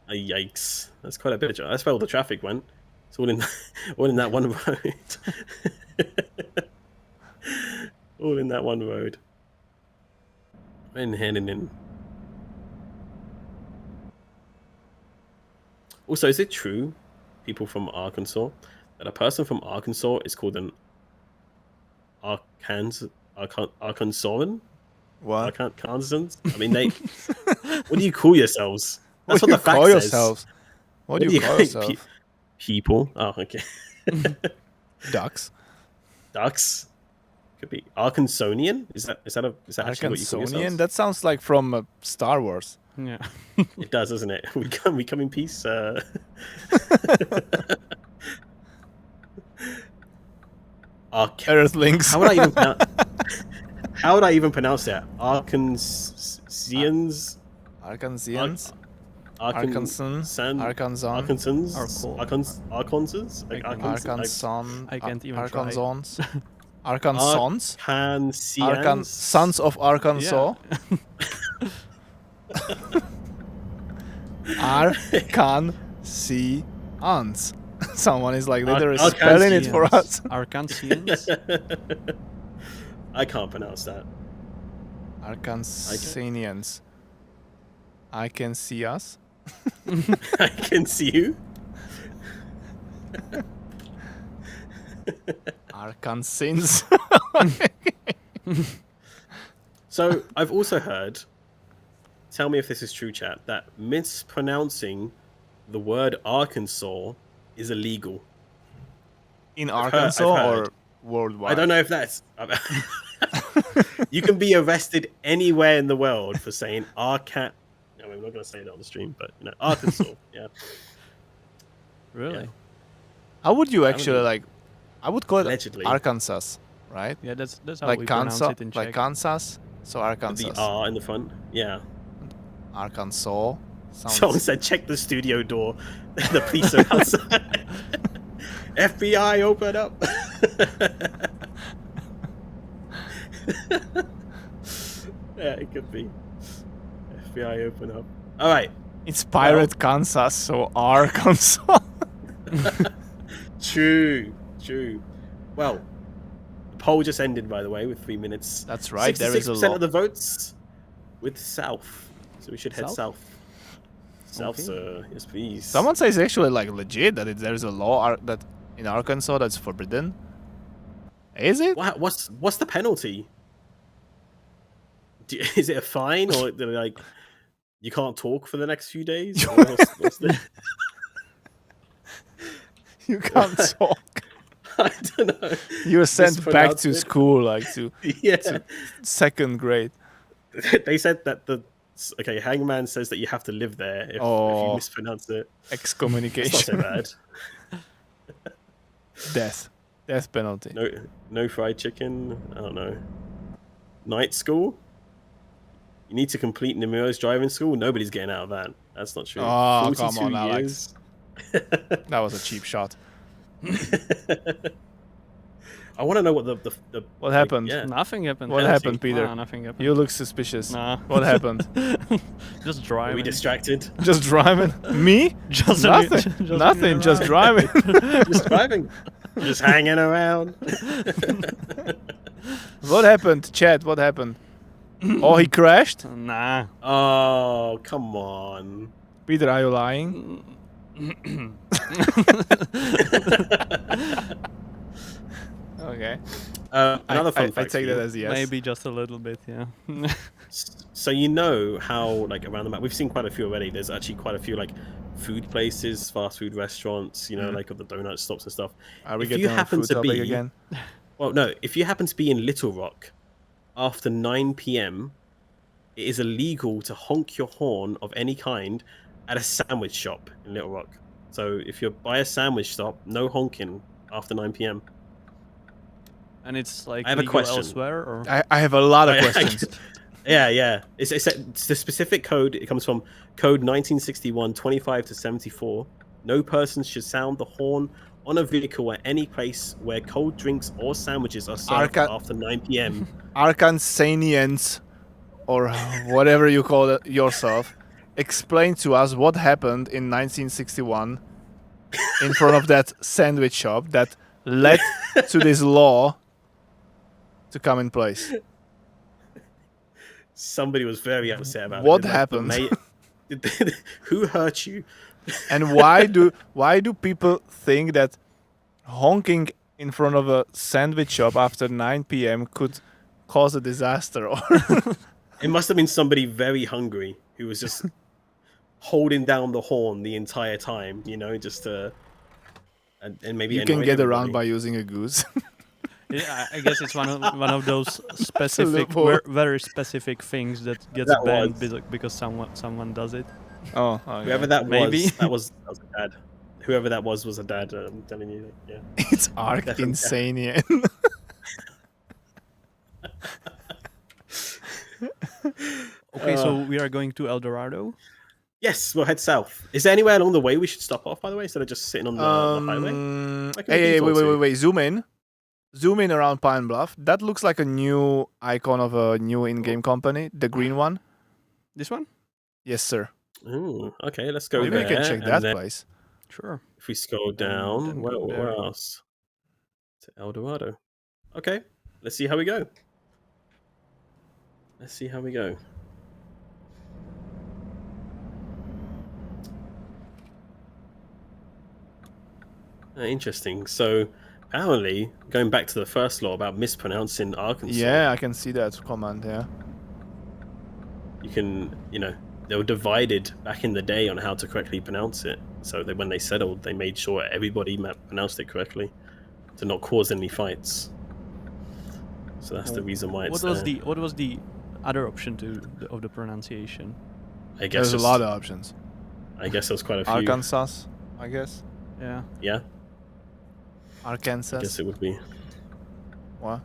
[SPEAKER 1] Yikes. That's quite a bit of... That's where all the traffic went. It's all in, all in that one road. All in that one road. In. Also, is it true, people from Arkansas, that a person from Arkansas is called an Arkansan?
[SPEAKER 2] What?
[SPEAKER 1] Arkansans? I mean, they... What do you call yourselves? That's
[SPEAKER 2] What do
[SPEAKER 1] what
[SPEAKER 2] you
[SPEAKER 1] the fact
[SPEAKER 2] call
[SPEAKER 1] says.
[SPEAKER 2] yourselves? What do you call yourself?
[SPEAKER 1] People. Oh, okay.
[SPEAKER 2] Ducks.
[SPEAKER 1] Ducks. Could be Arkansonian. Is that actually what you call
[SPEAKER 2] Arkansonian?
[SPEAKER 1] yourselves?
[SPEAKER 2] That sounds like from Star Wars.
[SPEAKER 3] Yeah.
[SPEAKER 1] It does, doesn't it? We come in peace.
[SPEAKER 2] Earthlings.
[SPEAKER 1] How would I even pronounce? How would I even pronounce that? Arkansans.
[SPEAKER 2] Arkansans.
[SPEAKER 1] Arkansans.
[SPEAKER 2] Arkansans.
[SPEAKER 1] Arkansans.
[SPEAKER 3] I can't even
[SPEAKER 2] Arkansans. Arkansans.
[SPEAKER 1] Arkansians.
[SPEAKER 2] Sons of Arkansas. Arkansians. Someone is like literally spelling it for us.
[SPEAKER 3] Arkansians.
[SPEAKER 1] I can't pronounce that.
[SPEAKER 2] Arkansanians. I can see us.
[SPEAKER 1] I can see you.
[SPEAKER 2] Arkansans.
[SPEAKER 1] So I've also heard, tell me if this is true, chat, that mispronouncing the word Arkansas is illegal.
[SPEAKER 2] In
[SPEAKER 1] I've
[SPEAKER 2] Arkansas
[SPEAKER 1] heard.
[SPEAKER 2] or worldwide?
[SPEAKER 1] I don't know if that's... You can be arrested anywhere in the world for saying Arkan... No, I'm not going to say it on the stream, but Arkansas, yeah.
[SPEAKER 3] Really?
[SPEAKER 1] Yeah.
[SPEAKER 2] How would you actually like? I would call it
[SPEAKER 1] Allegedly.
[SPEAKER 2] Arkansas, right?
[SPEAKER 3] Yeah, that's how
[SPEAKER 2] Like
[SPEAKER 3] we pronounce
[SPEAKER 2] Kansas,
[SPEAKER 3] it in
[SPEAKER 2] like
[SPEAKER 3] Czech.
[SPEAKER 2] Kansas. So Arkansas.
[SPEAKER 1] The R in the front, yeah.
[SPEAKER 2] Arkansas.
[SPEAKER 1] Someone said, check the studio door. The police are outside. FBI, open up. Yeah, it could be. FBI, open up. All right.
[SPEAKER 2] It's Pirate Kansas, so Arkansas.
[SPEAKER 1] True. Well, the poll just ended, by the way, with 3 minutes.
[SPEAKER 2] That's right. There is a
[SPEAKER 1] 66%
[SPEAKER 2] lot.
[SPEAKER 1] of the votes with south. So we should head
[SPEAKER 3] South?
[SPEAKER 1] south. South,
[SPEAKER 3] Okay.
[SPEAKER 1] sir. Yes, please.
[SPEAKER 2] Someone says actually like legit that there's a law that in Arkansas that's forbidden. Is it?
[SPEAKER 1] What's the penalty? Is it a fine, or they're like you can't talk for the next few days? What's the...
[SPEAKER 2] You can't talk.
[SPEAKER 1] I don't know.
[SPEAKER 2] You were sent back to
[SPEAKER 1] Mispronounce it.
[SPEAKER 2] school, like to
[SPEAKER 1] Yeah.
[SPEAKER 2] second grade.
[SPEAKER 1] They said that Hangman says that you have to live there if you mispronounce it. It's not
[SPEAKER 2] Excommunication.
[SPEAKER 1] so bad.
[SPEAKER 2] Death penalty.
[SPEAKER 1] No, no fried chicken. I don't know. Night school. You need to complete Nemiro's driving school. Nobody's getting out of that. That's not true.
[SPEAKER 2] Oh, come
[SPEAKER 1] 42
[SPEAKER 2] on, Alex.
[SPEAKER 1] years.
[SPEAKER 2] That was a cheap shot.
[SPEAKER 1] I want to know what the
[SPEAKER 2] What happened?
[SPEAKER 1] Yeah.
[SPEAKER 3] Nothing happened.
[SPEAKER 2] What happened, Peter?
[SPEAKER 3] Nah, nothing happened.
[SPEAKER 2] You look suspicious.
[SPEAKER 3] Nah.
[SPEAKER 2] What happened?
[SPEAKER 3] Just
[SPEAKER 1] Are
[SPEAKER 3] driving.
[SPEAKER 1] we distracted?
[SPEAKER 2] Just driving? Me?
[SPEAKER 3] Just
[SPEAKER 2] Nothing. Nothing. Just driving.
[SPEAKER 1] Just driving. Just hanging around.
[SPEAKER 2] What happened, Chad? What happened? Oh, he crashed?
[SPEAKER 3] Nah.
[SPEAKER 1] Oh, come on.
[SPEAKER 2] Peter, are you lying? Okay.
[SPEAKER 1] Another fun
[SPEAKER 2] I
[SPEAKER 1] fact.
[SPEAKER 2] take
[SPEAKER 1] for you.
[SPEAKER 2] that as yes.
[SPEAKER 3] Maybe just a little bit, yeah.
[SPEAKER 1] So you know how, like, around the map, we've seen quite a few already. There's actually quite a few, like, food places, fast food restaurants, you know, like, of the donut stops and stuff.
[SPEAKER 2] Are we
[SPEAKER 1] If
[SPEAKER 2] getting
[SPEAKER 1] you
[SPEAKER 2] on
[SPEAKER 1] happen
[SPEAKER 2] food
[SPEAKER 1] to
[SPEAKER 2] topic
[SPEAKER 1] be-
[SPEAKER 2] again?
[SPEAKER 1] Well, no, if you happen to be in Little Rock after 9 p.m., it is illegal to honk your horn of any kind at a sandwich shop in Little Rock. So if you're by a sandwich shop, no honking after 9 p.m.
[SPEAKER 3] And it's like
[SPEAKER 1] I have a
[SPEAKER 3] legal
[SPEAKER 1] question.
[SPEAKER 3] elsewhere, or
[SPEAKER 2] I have a lot of questions.
[SPEAKER 1] Yeah. It's the specific code. It comes from code 1961 25 to 74. No person should sound the horn on a vehicle at any place where cold drinks or sandwiches are served after 9 p.m.
[SPEAKER 2] Arkansanians, or whatever you call it yourself, explain to us what happened in 1961 in front of that sandwich shop that led to this law to come in place.
[SPEAKER 1] Somebody was very upset about
[SPEAKER 2] What
[SPEAKER 1] it.
[SPEAKER 2] happened?
[SPEAKER 1] Who hurt you?
[SPEAKER 2] And why do people think that honking in front of a sandwich shop after 9 p.m. could cause a disaster? Or
[SPEAKER 1] It must have been somebody very hungry who was just holding down the horn the entire time, you know, just to... And maybe
[SPEAKER 2] you can
[SPEAKER 1] annoy
[SPEAKER 2] get around
[SPEAKER 1] everybody.
[SPEAKER 2] by using a goose.
[SPEAKER 3] yeah, I guess it's one of those specific,
[SPEAKER 2] loophole.
[SPEAKER 3] very specific things that gets
[SPEAKER 1] That
[SPEAKER 3] banned
[SPEAKER 1] was.
[SPEAKER 3] because someone does it.
[SPEAKER 2] Oh,
[SPEAKER 1] Whoever that
[SPEAKER 3] Maybe.
[SPEAKER 1] was, that was a dad. Whoever that was a dad. I'm telling you. Yeah.
[SPEAKER 2] it's Arkansanian.
[SPEAKER 3] Okay, so we are going to El Dorado.
[SPEAKER 1] Yes, we'll head south. Is there anywhere along the way we should stop off, by the way, instead of just sitting on the highway? Like a
[SPEAKER 2] Hey,
[SPEAKER 1] detour to-
[SPEAKER 2] wait. Zoom in around Pine Bluff. That looks like a new icon of a new in-game company, the green one.
[SPEAKER 3] This one?
[SPEAKER 2] Yes, sir.
[SPEAKER 1] Ooh, okay, let's go
[SPEAKER 2] Maybe
[SPEAKER 1] there.
[SPEAKER 2] we can check
[SPEAKER 1] and
[SPEAKER 2] that
[SPEAKER 1] then
[SPEAKER 2] place.
[SPEAKER 3] Sure.
[SPEAKER 1] If we scroll down,
[SPEAKER 3] then
[SPEAKER 1] where,
[SPEAKER 3] go
[SPEAKER 1] where
[SPEAKER 3] there.
[SPEAKER 1] else? To El Dorado. Okay, let's see how we go. Let's see how we go. Interesting. So, apparently, going back to the first law about mispronouncing Arkansas,
[SPEAKER 2] Yeah, I can see that comment. Yeah.
[SPEAKER 1] you can, you know, they were divided back in the day on how to correctly pronounce it. So that when they settled, they made sure everybody pronounced it correctly to not cause any fights. So that's the reason why it's
[SPEAKER 3] What was the other option of the pronunciation?
[SPEAKER 1] I guess
[SPEAKER 2] There's a lot of options.
[SPEAKER 1] I guess there's quite a few.
[SPEAKER 2] Arkansas, I guess.
[SPEAKER 3] Yeah.
[SPEAKER 1] Yeah, I
[SPEAKER 2] Arkansas.
[SPEAKER 1] guess it would be.
[SPEAKER 2] What?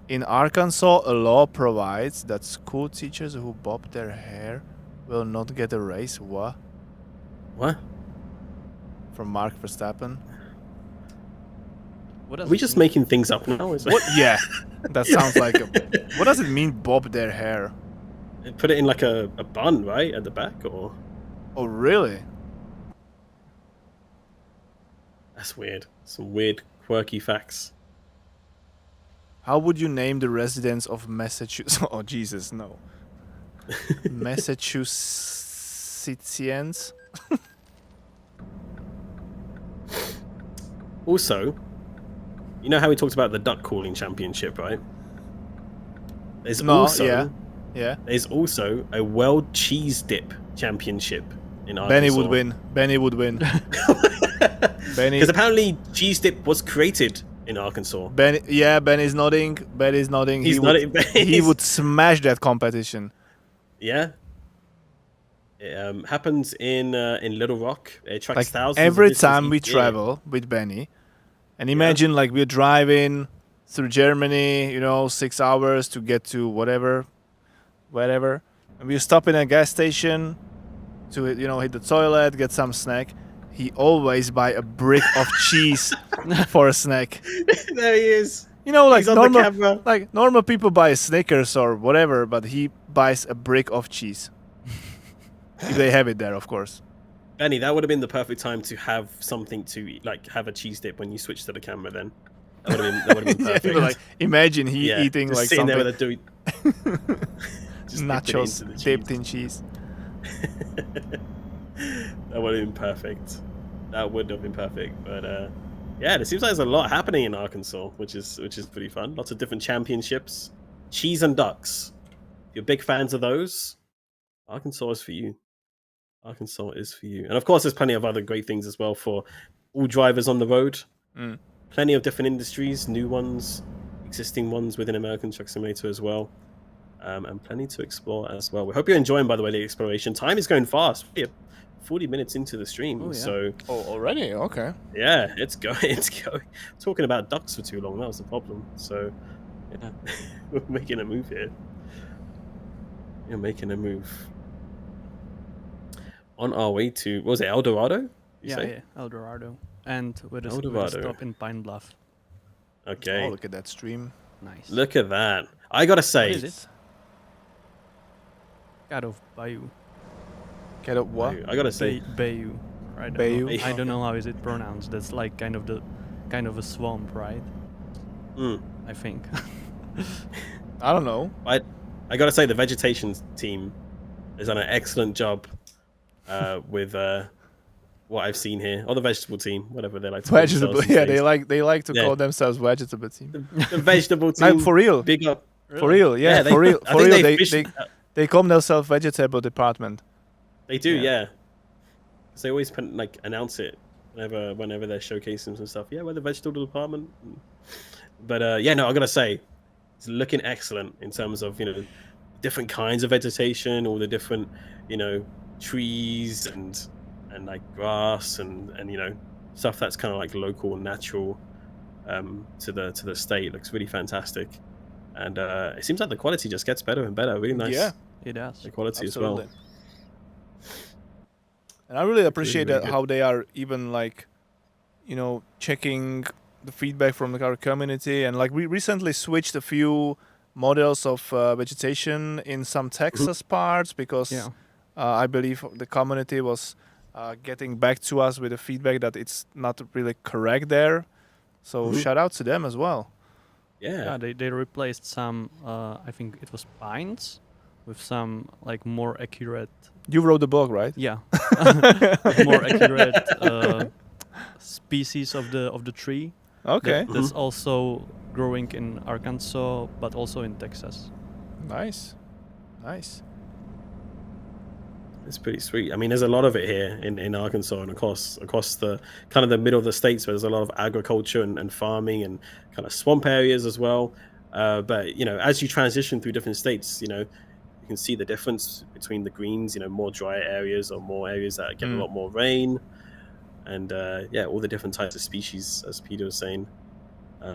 [SPEAKER 2] In Arkansas, a law provides that school teachers who bob their hair will not get a raise. What?
[SPEAKER 1] What?
[SPEAKER 2] From Mark Verstappen.
[SPEAKER 3] What
[SPEAKER 1] Are
[SPEAKER 3] does
[SPEAKER 1] we
[SPEAKER 3] it
[SPEAKER 1] just
[SPEAKER 3] mean?
[SPEAKER 1] making things up now? Is
[SPEAKER 2] What? Yeah, that sounds like a... What does it mean, bob their hair?
[SPEAKER 1] Put it in like a bun, right, at the back, or
[SPEAKER 2] Oh, really?
[SPEAKER 1] that's weird. Some weird, quirky facts.
[SPEAKER 2] How would you name the residents of Massachusetts? Oh, Jesus, no. Massachusettsians?
[SPEAKER 1] Also, you know how we talked about the duck calling championship, right? There's
[SPEAKER 2] Yeah.
[SPEAKER 1] There's also a world cheese dip championship in Arkansas.
[SPEAKER 2] Benny would win. Benny would win. Benny.
[SPEAKER 1] Because apparently cheese dip was created in Arkansas.
[SPEAKER 2] Ben, yeah, Ben is nodding. Ben is nodding.
[SPEAKER 1] He's nodding.
[SPEAKER 2] He would smash that competition.
[SPEAKER 1] Yeah. It happens in Little Rock. It attracts
[SPEAKER 2] Like
[SPEAKER 1] thousands. of
[SPEAKER 2] every
[SPEAKER 1] visitors
[SPEAKER 2] time we
[SPEAKER 1] each year.
[SPEAKER 2] travel with Benny, and imagine like we're driving through Germany, 6 hours to get to whatever, wherever. And we stop in a gas station to hit the toilet, get some snack. He always buy a brick of cheese for a snack.
[SPEAKER 1] There he is.
[SPEAKER 2] Like
[SPEAKER 1] He's on the camera.
[SPEAKER 2] normal people buy Snickers or whatever, but he buys a brick of cheese. If they have it there, of course.
[SPEAKER 1] Benny, that would have been the perfect time to have something to eat, like have a cheese dip when you switch to the camera. Then that would have been perfect.
[SPEAKER 2] Like, imagine eating
[SPEAKER 1] just
[SPEAKER 2] like
[SPEAKER 1] sitting
[SPEAKER 2] something.
[SPEAKER 1] there with a just
[SPEAKER 2] Nachos dipped in cheese.
[SPEAKER 1] That would have been perfect. That would have been perfect. But yeah, it seems like there's a lot happening in Arkansas, which is pretty fun. Lots of different championships. Cheese and ducks. If you're big fans of those, Arkansas is for you. Arkansas is for you. And of course, there's plenty of other great things as well for all drivers on the road. Plenty of different industries, new ones, existing ones within American Truck Simulator as well. And plenty to explore as well. We hope you're enjoying, by the way, the exploration. Time is going fast. We're 40 minutes into the stream.
[SPEAKER 2] Oh, yeah.
[SPEAKER 1] So
[SPEAKER 2] already? Okay.
[SPEAKER 1] yeah, it's going. It's going. Talking about ducks for too long, that was the problem. So yeah, we're making a move here. You're making a move. On our way to, what was it, El Dorado?
[SPEAKER 3] Yeah, El Dorado. And with a stop in Pine Bluff.
[SPEAKER 1] Okay.
[SPEAKER 2] Oh, look at that stream.
[SPEAKER 3] Nice.
[SPEAKER 1] Look at that. I gotta say.
[SPEAKER 3] What is it? Caddo Bayou.
[SPEAKER 2] Caddo what?
[SPEAKER 1] I gotta say.
[SPEAKER 3] Bayou. Right?
[SPEAKER 2] Bayou.
[SPEAKER 3] I don't know how is it pronounced. That's like kind of a swamp, right? I think.
[SPEAKER 2] I don't know.
[SPEAKER 1] I gotta say the vegetation team has done an excellent job with what I've seen here, or the vegetable team, whatever they like to call
[SPEAKER 2] Vegetable,
[SPEAKER 1] themselves
[SPEAKER 2] yeah,
[SPEAKER 1] these
[SPEAKER 2] they like to
[SPEAKER 1] Yeah.
[SPEAKER 2] call themselves vegetable team.
[SPEAKER 1] the vegetable team.
[SPEAKER 2] Like, for real,
[SPEAKER 1] Big up.
[SPEAKER 2] for real, yeah,
[SPEAKER 1] they-
[SPEAKER 2] for real,
[SPEAKER 1] I
[SPEAKER 2] for
[SPEAKER 1] think
[SPEAKER 2] real.
[SPEAKER 1] they
[SPEAKER 2] They call themselves vegetable department.
[SPEAKER 1] They do,
[SPEAKER 3] Yeah.
[SPEAKER 1] yeah. 'Cause they always announce it whenever they're showcasing some stuff. Yeah, we're the vegetable department. But yeah, no, I gotta say, it's looking excellent in terms of different kinds of vegetation, all the different trees and like grass and stuff that's kind of like local and natural to the state. Looks really fantastic, and it seems like the quality just gets better and better. Really nice.
[SPEAKER 2] Yeah,
[SPEAKER 3] It does.
[SPEAKER 1] The quality
[SPEAKER 2] absolutely.
[SPEAKER 1] as well.
[SPEAKER 2] And I really appreciate
[SPEAKER 1] really
[SPEAKER 2] that
[SPEAKER 1] good.
[SPEAKER 2] how they are even checking the feedback from the car community, and like we recently switched a few models of vegetation in some Texas parts because
[SPEAKER 3] Yeah.
[SPEAKER 2] I believe the community was getting back to us with the feedback that it's not really correct there. So shout out to them as well.
[SPEAKER 3] Yeah, they replaced some. I think it was pines with some like more accurate.
[SPEAKER 2] You wrote the blog, right?
[SPEAKER 3] Yeah, more accurate species of the tree.
[SPEAKER 2] Okay,
[SPEAKER 3] That's also growing in Arkansas, but also in Texas.
[SPEAKER 2] nice.
[SPEAKER 1] It's pretty sweet. I mean, there's a lot of it here in Arkansas and across the kind of the middle of the states where there's a lot of agriculture and farming and kind of swamp areas as well. But as you transition through different states, you can see the difference between the greens. More dry areas or more areas that get a lot more rain, and yeah, all the different types of species, as Peter was saying,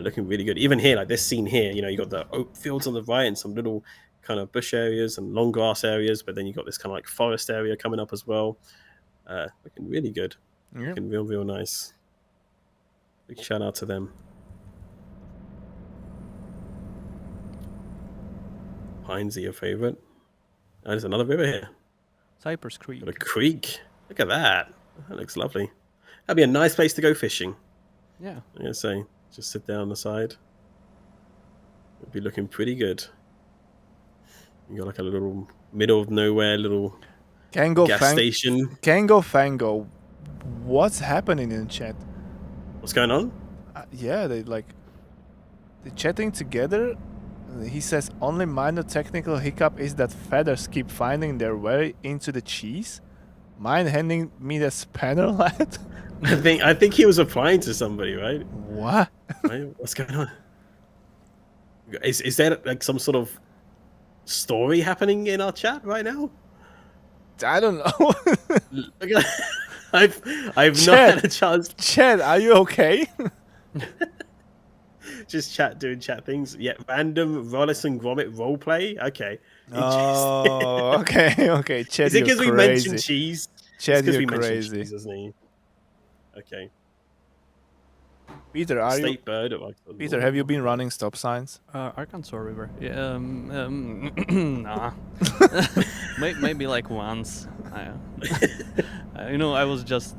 [SPEAKER 1] looking really good. Even here, like this scene here, you got the oat fields on the right and some little kind of bush areas and long grass areas, but then you got this kind of like forest area coming up as well. Looking really good.
[SPEAKER 2] Yeah.
[SPEAKER 1] Looking real nice. Big shout out to them. Pines are your favorite. Oh, there's another river here.
[SPEAKER 3] Cypress Creek.
[SPEAKER 1] Got a creek. Look at that. That looks lovely. That'd be a nice place to go fishing.
[SPEAKER 3] Yeah.
[SPEAKER 1] I'm gonna say, just sit down on the side. It'd be looking pretty good. You got like a little middle of nowhere little gas station.
[SPEAKER 2] Kango Fango, what's happening in chat?
[SPEAKER 1] What's going on?
[SPEAKER 2] Yeah, they're chatting together. He says only minor technical hiccup is that feathers keep finding their way into the cheese. Mind handing me the spanner, lad?
[SPEAKER 1] I think he was replying to somebody, right?
[SPEAKER 2] What?
[SPEAKER 1] Right? What's going on? Is there like some sort of story happening in our chat right now?
[SPEAKER 2] I don't know.
[SPEAKER 1] Look at I've not had a chance.
[SPEAKER 2] Chad, are you okay?
[SPEAKER 1] just doing chat things. Yeah, random Rollis and Gromit roleplay. Okay.
[SPEAKER 2] Oh, okay. Chet,
[SPEAKER 1] Is it because we mentioned
[SPEAKER 2] crazy.
[SPEAKER 1] cheese?
[SPEAKER 2] Chet,
[SPEAKER 1] Because
[SPEAKER 2] you're
[SPEAKER 1] we mentioned
[SPEAKER 2] crazy.
[SPEAKER 1] cheese, isn't he? Okay.
[SPEAKER 2] Peter, are you?
[SPEAKER 1] State bird.
[SPEAKER 2] Peter, have you been running stop signs?
[SPEAKER 3] Arkansas River. Yeah. Nah. Maybe like once. I was just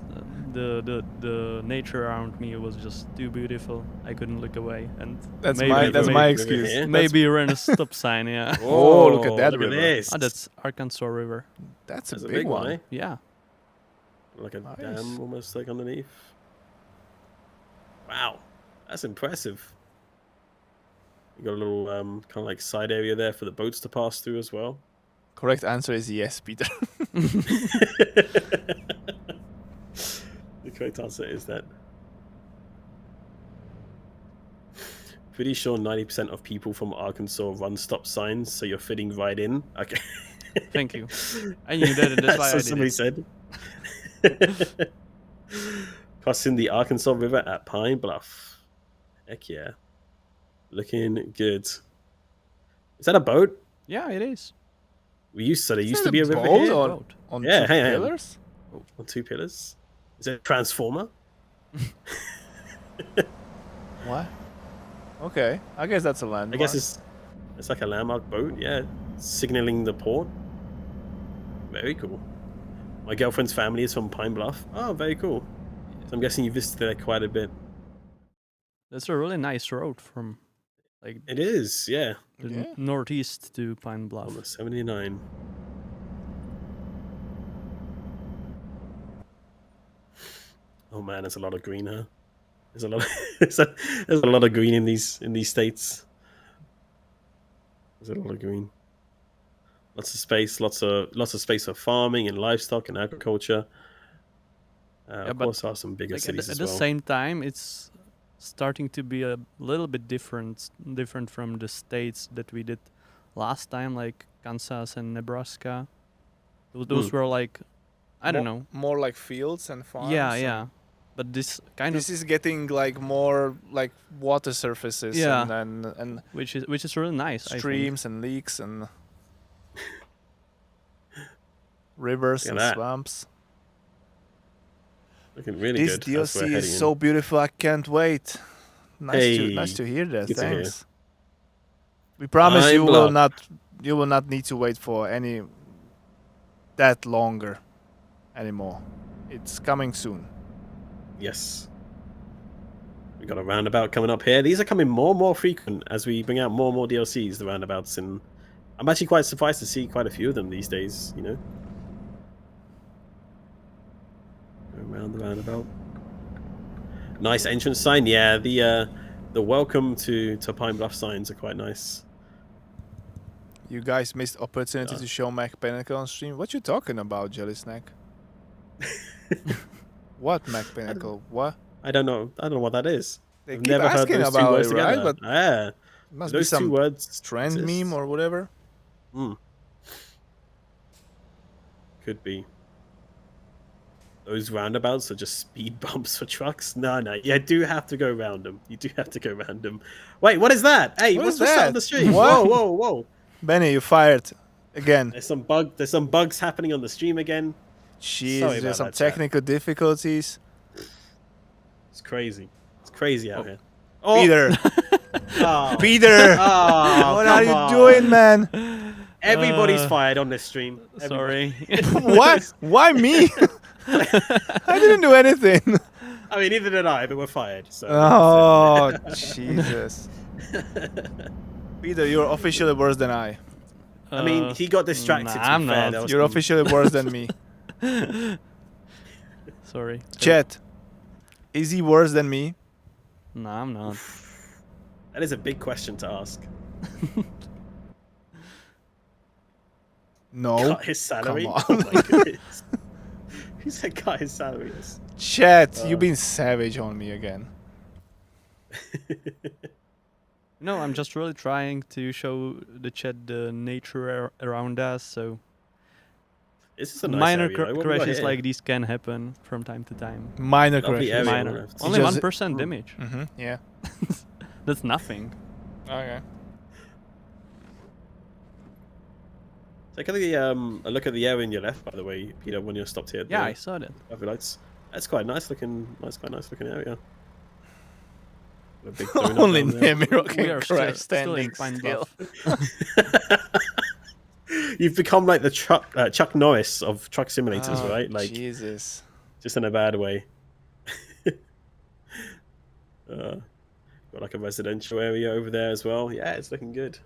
[SPEAKER 3] the nature around me was just too beautiful. I couldn't look away, and
[SPEAKER 2] That's
[SPEAKER 3] maybe,
[SPEAKER 2] my excuse.
[SPEAKER 3] Maybe ran a stop sign. Yeah.
[SPEAKER 2] Oh, look at that river.
[SPEAKER 1] This.
[SPEAKER 3] Oh, that's Arkansas River.
[SPEAKER 2] That's a
[SPEAKER 1] That's
[SPEAKER 2] big one.
[SPEAKER 3] Eh? Yeah.
[SPEAKER 1] Like a
[SPEAKER 2] Nice.
[SPEAKER 1] dam almost like underneath. Wow. That's impressive. You got a little kind of like side area there for the boats to pass through as well.
[SPEAKER 2] Correct answer is yes, Peter.
[SPEAKER 1] The correct answer is that. Pretty sure 90% of people from Arkansas run stop signs, so you're fitting right in. Okay.
[SPEAKER 3] Thank you. I knew that. That's why I
[SPEAKER 1] So
[SPEAKER 3] did
[SPEAKER 1] somebody
[SPEAKER 3] it.
[SPEAKER 1] said. Crossing the Arkansas River at Pine Bluff. Heck yeah. Looking good. Is that a boat?
[SPEAKER 3] Yeah, it is.
[SPEAKER 1] There used
[SPEAKER 2] Is
[SPEAKER 1] to
[SPEAKER 2] that
[SPEAKER 1] be
[SPEAKER 2] a
[SPEAKER 1] a river
[SPEAKER 2] boat
[SPEAKER 1] here.
[SPEAKER 2] or-
[SPEAKER 3] Boat.
[SPEAKER 2] On
[SPEAKER 1] Yeah,
[SPEAKER 2] two
[SPEAKER 1] hang on.
[SPEAKER 2] pillars?
[SPEAKER 1] On 2 pillars. Is it a transformer?
[SPEAKER 2] What? Okay, I guess that's a landmark.
[SPEAKER 1] I guess it's like a landmark boat, yeah. Signaling the port. Very cool. My girlfriend's family is from Pine Bluff. Oh, very cool. So I'm guessing you visited there quite a bit.
[SPEAKER 3] That's a really nice road from like
[SPEAKER 1] It is, yeah.
[SPEAKER 3] the
[SPEAKER 2] Yeah.
[SPEAKER 3] northeast to Pine Bluff.
[SPEAKER 1] On the 79. Oh man, there's a lot of green, huh? There's a lot. There's a lot of green in these states. There's a lot of green. Lots of space. Lots of space for farming and livestock and agriculture. Of
[SPEAKER 3] but,
[SPEAKER 1] course, there are some bigger
[SPEAKER 3] Like
[SPEAKER 1] cities
[SPEAKER 3] at
[SPEAKER 1] as
[SPEAKER 3] the
[SPEAKER 1] well.
[SPEAKER 3] same time, it's starting to be a little bit different from the states that we did last time, like Kansas and Nebraska. Those were like, I don't know.
[SPEAKER 2] More like fields and farms.
[SPEAKER 3] Yeah,
[SPEAKER 2] and-
[SPEAKER 3] yeah. But this
[SPEAKER 2] This is getting like more like water surfaces
[SPEAKER 3] Yeah.
[SPEAKER 2] and
[SPEAKER 3] which is really nice. I think.
[SPEAKER 2] streams and leaks and rivers
[SPEAKER 1] Look
[SPEAKER 2] and
[SPEAKER 1] at that.
[SPEAKER 2] swamps.
[SPEAKER 1] Looking really
[SPEAKER 2] This
[SPEAKER 1] good. as we're
[SPEAKER 2] DLC
[SPEAKER 1] heading
[SPEAKER 2] is
[SPEAKER 1] in.
[SPEAKER 2] so beautiful. I can't wait. Nice to
[SPEAKER 1] Hey,
[SPEAKER 2] hear that.
[SPEAKER 1] good to hear.
[SPEAKER 2] Thanks. We promise
[SPEAKER 1] I'm
[SPEAKER 2] you will
[SPEAKER 1] blocked.
[SPEAKER 2] not need to wait for any that longer anymore. It's coming soon.
[SPEAKER 1] Yes. We got a roundabout coming up here. These are coming more and more frequent as we bring out more and more DLCs, the roundabouts, and I'm actually quite surprised to see quite a few of them these days, you know. Around the roundabout. Nice entrance sign. Yeah, the welcome to Pine Bluff signs are quite nice.
[SPEAKER 2] You guys missed opportunity to show Mac Pinnacle on stream. What you talking about, Jelly Snack? What Mac Pinnacle? What?
[SPEAKER 1] I don't know what that is.
[SPEAKER 2] They
[SPEAKER 1] I've
[SPEAKER 2] keep
[SPEAKER 1] never heard
[SPEAKER 2] asking
[SPEAKER 1] those two
[SPEAKER 2] about
[SPEAKER 1] words
[SPEAKER 2] it, right?
[SPEAKER 1] together.
[SPEAKER 2] But
[SPEAKER 1] Yeah,
[SPEAKER 2] must be
[SPEAKER 1] those two
[SPEAKER 2] some
[SPEAKER 1] words
[SPEAKER 2] trend
[SPEAKER 1] exist.
[SPEAKER 2] meme or whatever.
[SPEAKER 1] Could be. Those roundabouts are just speed bumps for trucks. No, you do have to go round them. You do have to go round them. Wait, what is that? Hey,
[SPEAKER 2] What
[SPEAKER 1] what's
[SPEAKER 2] is
[SPEAKER 1] that
[SPEAKER 2] that?
[SPEAKER 1] on the stream?
[SPEAKER 2] What?
[SPEAKER 1] Whoa!
[SPEAKER 2] Benny, you fired again.
[SPEAKER 1] There's some bugs happening on the stream again.
[SPEAKER 2] Jeez,
[SPEAKER 1] Sorry about
[SPEAKER 2] there's some
[SPEAKER 1] that, chat.
[SPEAKER 2] technical difficulties.
[SPEAKER 1] It's crazy. It's crazy out here. Oh,
[SPEAKER 2] Peter,
[SPEAKER 1] Oh,
[SPEAKER 2] Peter,
[SPEAKER 1] oh,
[SPEAKER 2] what
[SPEAKER 1] come
[SPEAKER 2] are you
[SPEAKER 1] on.
[SPEAKER 2] doing, man?
[SPEAKER 1] Everybody's fired on this stream.
[SPEAKER 3] Sorry.
[SPEAKER 2] What? Why me? I didn't do anything.
[SPEAKER 1] I mean, neither did I, but we're fired. So.
[SPEAKER 2] Oh, Jesus. Peter, you're officially worse than I.
[SPEAKER 1] I mean, he got distracted.
[SPEAKER 3] Nah,
[SPEAKER 1] to
[SPEAKER 3] I'm
[SPEAKER 1] be fair.
[SPEAKER 3] not.
[SPEAKER 1] There was
[SPEAKER 2] You're
[SPEAKER 1] some-
[SPEAKER 2] officially worse than me.
[SPEAKER 3] Sorry.
[SPEAKER 2] Chet, is he worse than me?
[SPEAKER 3] No, I'm not.
[SPEAKER 1] That is a big question to ask.
[SPEAKER 2] No.
[SPEAKER 1] Cut his salary?
[SPEAKER 2] on.
[SPEAKER 1] Oh my goodness. Who said cut his salary?
[SPEAKER 2] Chet, you've been savage on me again.
[SPEAKER 3] No, I'm just really trying to show the chat the nature around us. So
[SPEAKER 1] This is a nice
[SPEAKER 3] minor
[SPEAKER 1] area. What we got
[SPEAKER 3] crashes
[SPEAKER 1] here?
[SPEAKER 3] like these can happen from time to time.
[SPEAKER 2] Minor
[SPEAKER 1] Lovely
[SPEAKER 2] crashes.
[SPEAKER 1] area.
[SPEAKER 3] Minor.
[SPEAKER 1] left.
[SPEAKER 3] Only
[SPEAKER 2] Just-
[SPEAKER 3] 1% damage.
[SPEAKER 2] Yeah.
[SPEAKER 3] That's nothing.
[SPEAKER 2] Okay.
[SPEAKER 1] Take a look at the area in your left, by the way, Peter, when you're stopped here.
[SPEAKER 3] Yeah, I saw that.
[SPEAKER 1] Traffic lights. That's quite nice looking. Quite nice looking area. A big
[SPEAKER 2] Only
[SPEAKER 1] donut down
[SPEAKER 2] Nemiro
[SPEAKER 3] We
[SPEAKER 2] can
[SPEAKER 3] are
[SPEAKER 2] cry
[SPEAKER 3] still in
[SPEAKER 2] standing
[SPEAKER 3] Pine
[SPEAKER 2] still.
[SPEAKER 3] Bluff.
[SPEAKER 1] You've become like the Chuck Norris of truck simulators,
[SPEAKER 2] Oh,
[SPEAKER 1] right? Like,
[SPEAKER 2] Jesus.
[SPEAKER 1] just in a bad way. Got like a residential area over there as well. Yeah, it's looking good.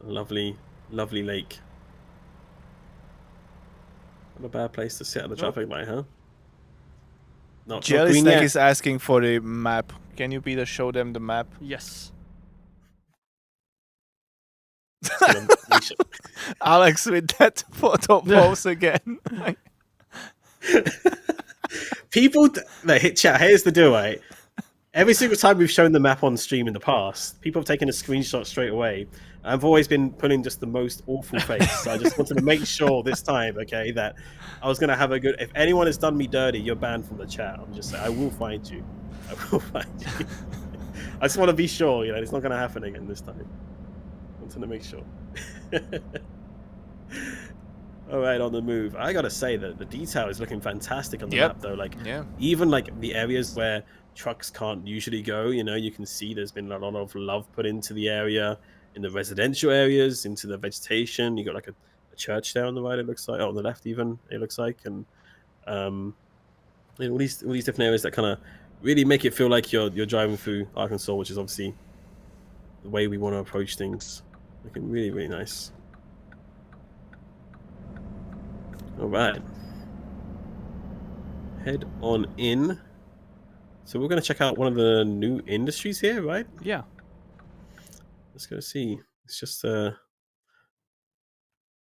[SPEAKER 1] A lovely, lovely lake. Not a bad place to sit at the traffic light, huh? Not
[SPEAKER 2] Jelly
[SPEAKER 1] green
[SPEAKER 2] Snack
[SPEAKER 1] yet.
[SPEAKER 2] is asking for the map. Can you, Peter, show them the map?
[SPEAKER 3] Yes.
[SPEAKER 2] Alex with that photo pose again.
[SPEAKER 1] People, hit chat. Here's the deal, right? Every single time we've shown the map on stream in the past, people have taken a screenshot straight away. I've always been putting just the most awful face. So I just wanted to make sure this time, okay, that I was gonna have a good. If anyone has done me dirty, you're banned from the chat. I'm just saying, I will find you. I will find you. I just want to be sure, it's not gonna happen again this time. I wanted to make sure. All right, on the move. I gotta say that the detail is looking fantastic on the map, though. Like, even like the areas where trucks can't usually go, you can see there's been a lot of love put into the area, in the residential areas, into the vegetation. You got like a church there on the right, it looks like, on the left even, it looks like, and all these different areas that kind of really make it feel like you're driving through Arkansas, which is obviously the way we want to approach things. Looking really, really nice. All right, head on in. So we're going to check out one of the new industries here, right?
[SPEAKER 3] Yeah.
[SPEAKER 1] Let's go see. It's just oh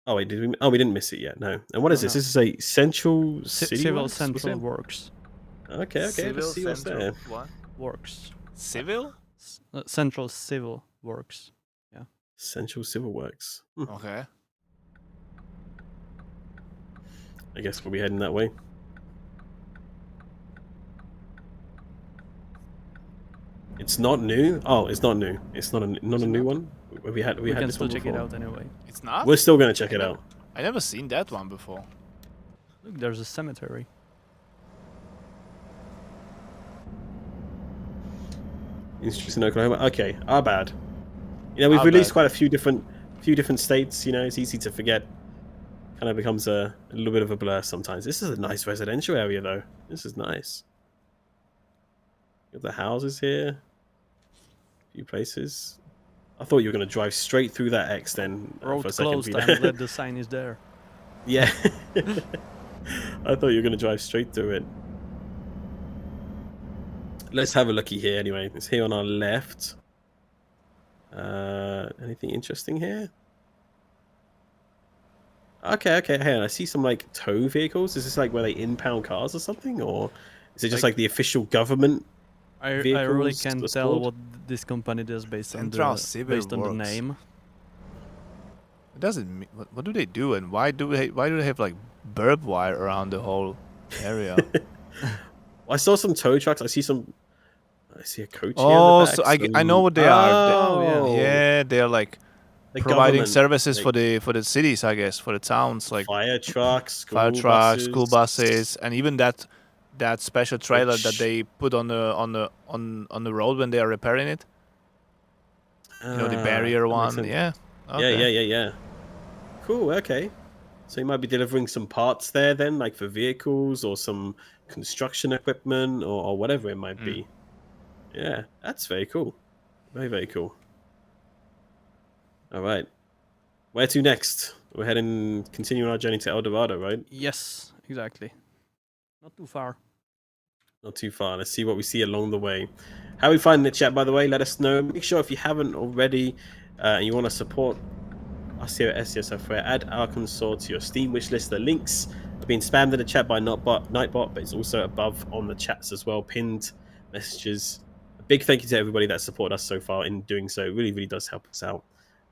[SPEAKER 1] wait, did we? Oh, we didn't miss it yet. No. And what is this?
[SPEAKER 3] No.
[SPEAKER 1] This is a central city
[SPEAKER 3] Civil
[SPEAKER 1] works?
[SPEAKER 3] Central Works.
[SPEAKER 1] Okay. Let's see what's there.
[SPEAKER 2] What?
[SPEAKER 3] Works.
[SPEAKER 2] Civil?
[SPEAKER 3] Central Civil Works. Yeah.
[SPEAKER 1] Central Civil Works.
[SPEAKER 2] Okay.
[SPEAKER 1] I guess we'll be heading that way. It's not new. Oh, it's not new. It's not a new one. We had
[SPEAKER 3] We can
[SPEAKER 1] this
[SPEAKER 3] still
[SPEAKER 1] one
[SPEAKER 3] check
[SPEAKER 1] before.
[SPEAKER 3] it out anyway.
[SPEAKER 2] It's not?
[SPEAKER 1] We're still gonna check it out.
[SPEAKER 2] I never seen that one before.
[SPEAKER 3] Look, there's a cemetery.
[SPEAKER 1] Interesting, Oklahoma. Okay, our bad. We've
[SPEAKER 2] Our
[SPEAKER 1] released
[SPEAKER 2] bad.
[SPEAKER 1] quite a few different states. It's easy to forget. Kind of becomes a little bit of a blur sometimes. This is a nice residential area, though. This is nice. Got the houses here. A few places. I thought you were going to drive straight through that X then.
[SPEAKER 3] Road
[SPEAKER 1] for a second,
[SPEAKER 3] closed.
[SPEAKER 1] Peter.
[SPEAKER 3] I'm glad the sign is there.
[SPEAKER 1] Yeah. I thought you were going to drive straight through it. Let's have a looky here anyway. It's here on our left. Anything interesting here? Okay. Hey, I see some like tow vehicles. Is this like where they impound cars or something, or is it just like the official government?
[SPEAKER 3] I really
[SPEAKER 1] Vehicles
[SPEAKER 3] can't
[SPEAKER 1] are
[SPEAKER 3] tell
[SPEAKER 1] stored?
[SPEAKER 3] what this company does based on
[SPEAKER 2] Central
[SPEAKER 3] the
[SPEAKER 2] Civil
[SPEAKER 3] based on the
[SPEAKER 2] Works.
[SPEAKER 3] name.
[SPEAKER 2] It doesn't mean, what do they do, and why do they have like burb wire around the whole area?
[SPEAKER 1] I saw some tow trucks. I see a coach
[SPEAKER 2] Oh,
[SPEAKER 1] here.
[SPEAKER 2] so I know what they are.
[SPEAKER 1] Oh,
[SPEAKER 2] Yeah, they are like
[SPEAKER 1] the
[SPEAKER 2] providing
[SPEAKER 1] government,
[SPEAKER 2] services
[SPEAKER 1] like
[SPEAKER 2] for the cities, I guess, for the towns, like
[SPEAKER 1] fire trucks,
[SPEAKER 2] school buses, and even that special trailer that they put on the road when they are repairing it. The barrier
[SPEAKER 1] that makes
[SPEAKER 2] one.
[SPEAKER 1] sense.
[SPEAKER 2] Yeah. Okay.
[SPEAKER 1] Yeah. Cool. Okay. So you might be delivering some parts there then, like for vehicles or some construction equipment or whatever it might be. Yeah, that's very cool. Very, very cool. All right. Where to next? We're continuing our journey to El Dorado, right?
[SPEAKER 3] Yes, exactly. Not too far.
[SPEAKER 1] Not too far. Let's see what we see along the way. How we find the chat, by the way, let us know. Make sure if you haven't already and you want to support us here at SCS Software, add Arkansas to your Steam wishlist. The links are being spammed in the chat by Nightbot, but it's also above on the chats as well, pinned messages. A big thank you to everybody that supported us so far in doing so. It really, really does help us out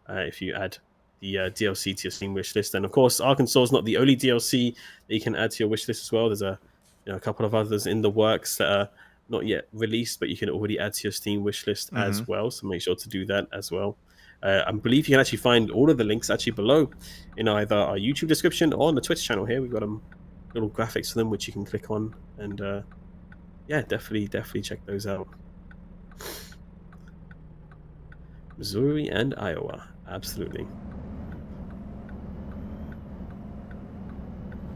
[SPEAKER 1] if you add the DLC to your Steam wishlist. And of course, Arkansas is not the only DLC that you can add to your wishlist as well. There's a couple of others in the works that are not yet released, but you can already add to your Steam wishlist as well. So make sure to do that as well. I believe you can actually find all of the links actually below in either our YouTube description or on the Twitch channel here. We've got little graphics for them which you can click on, and yeah, definitely check those out. Missouri and Iowa, absolutely.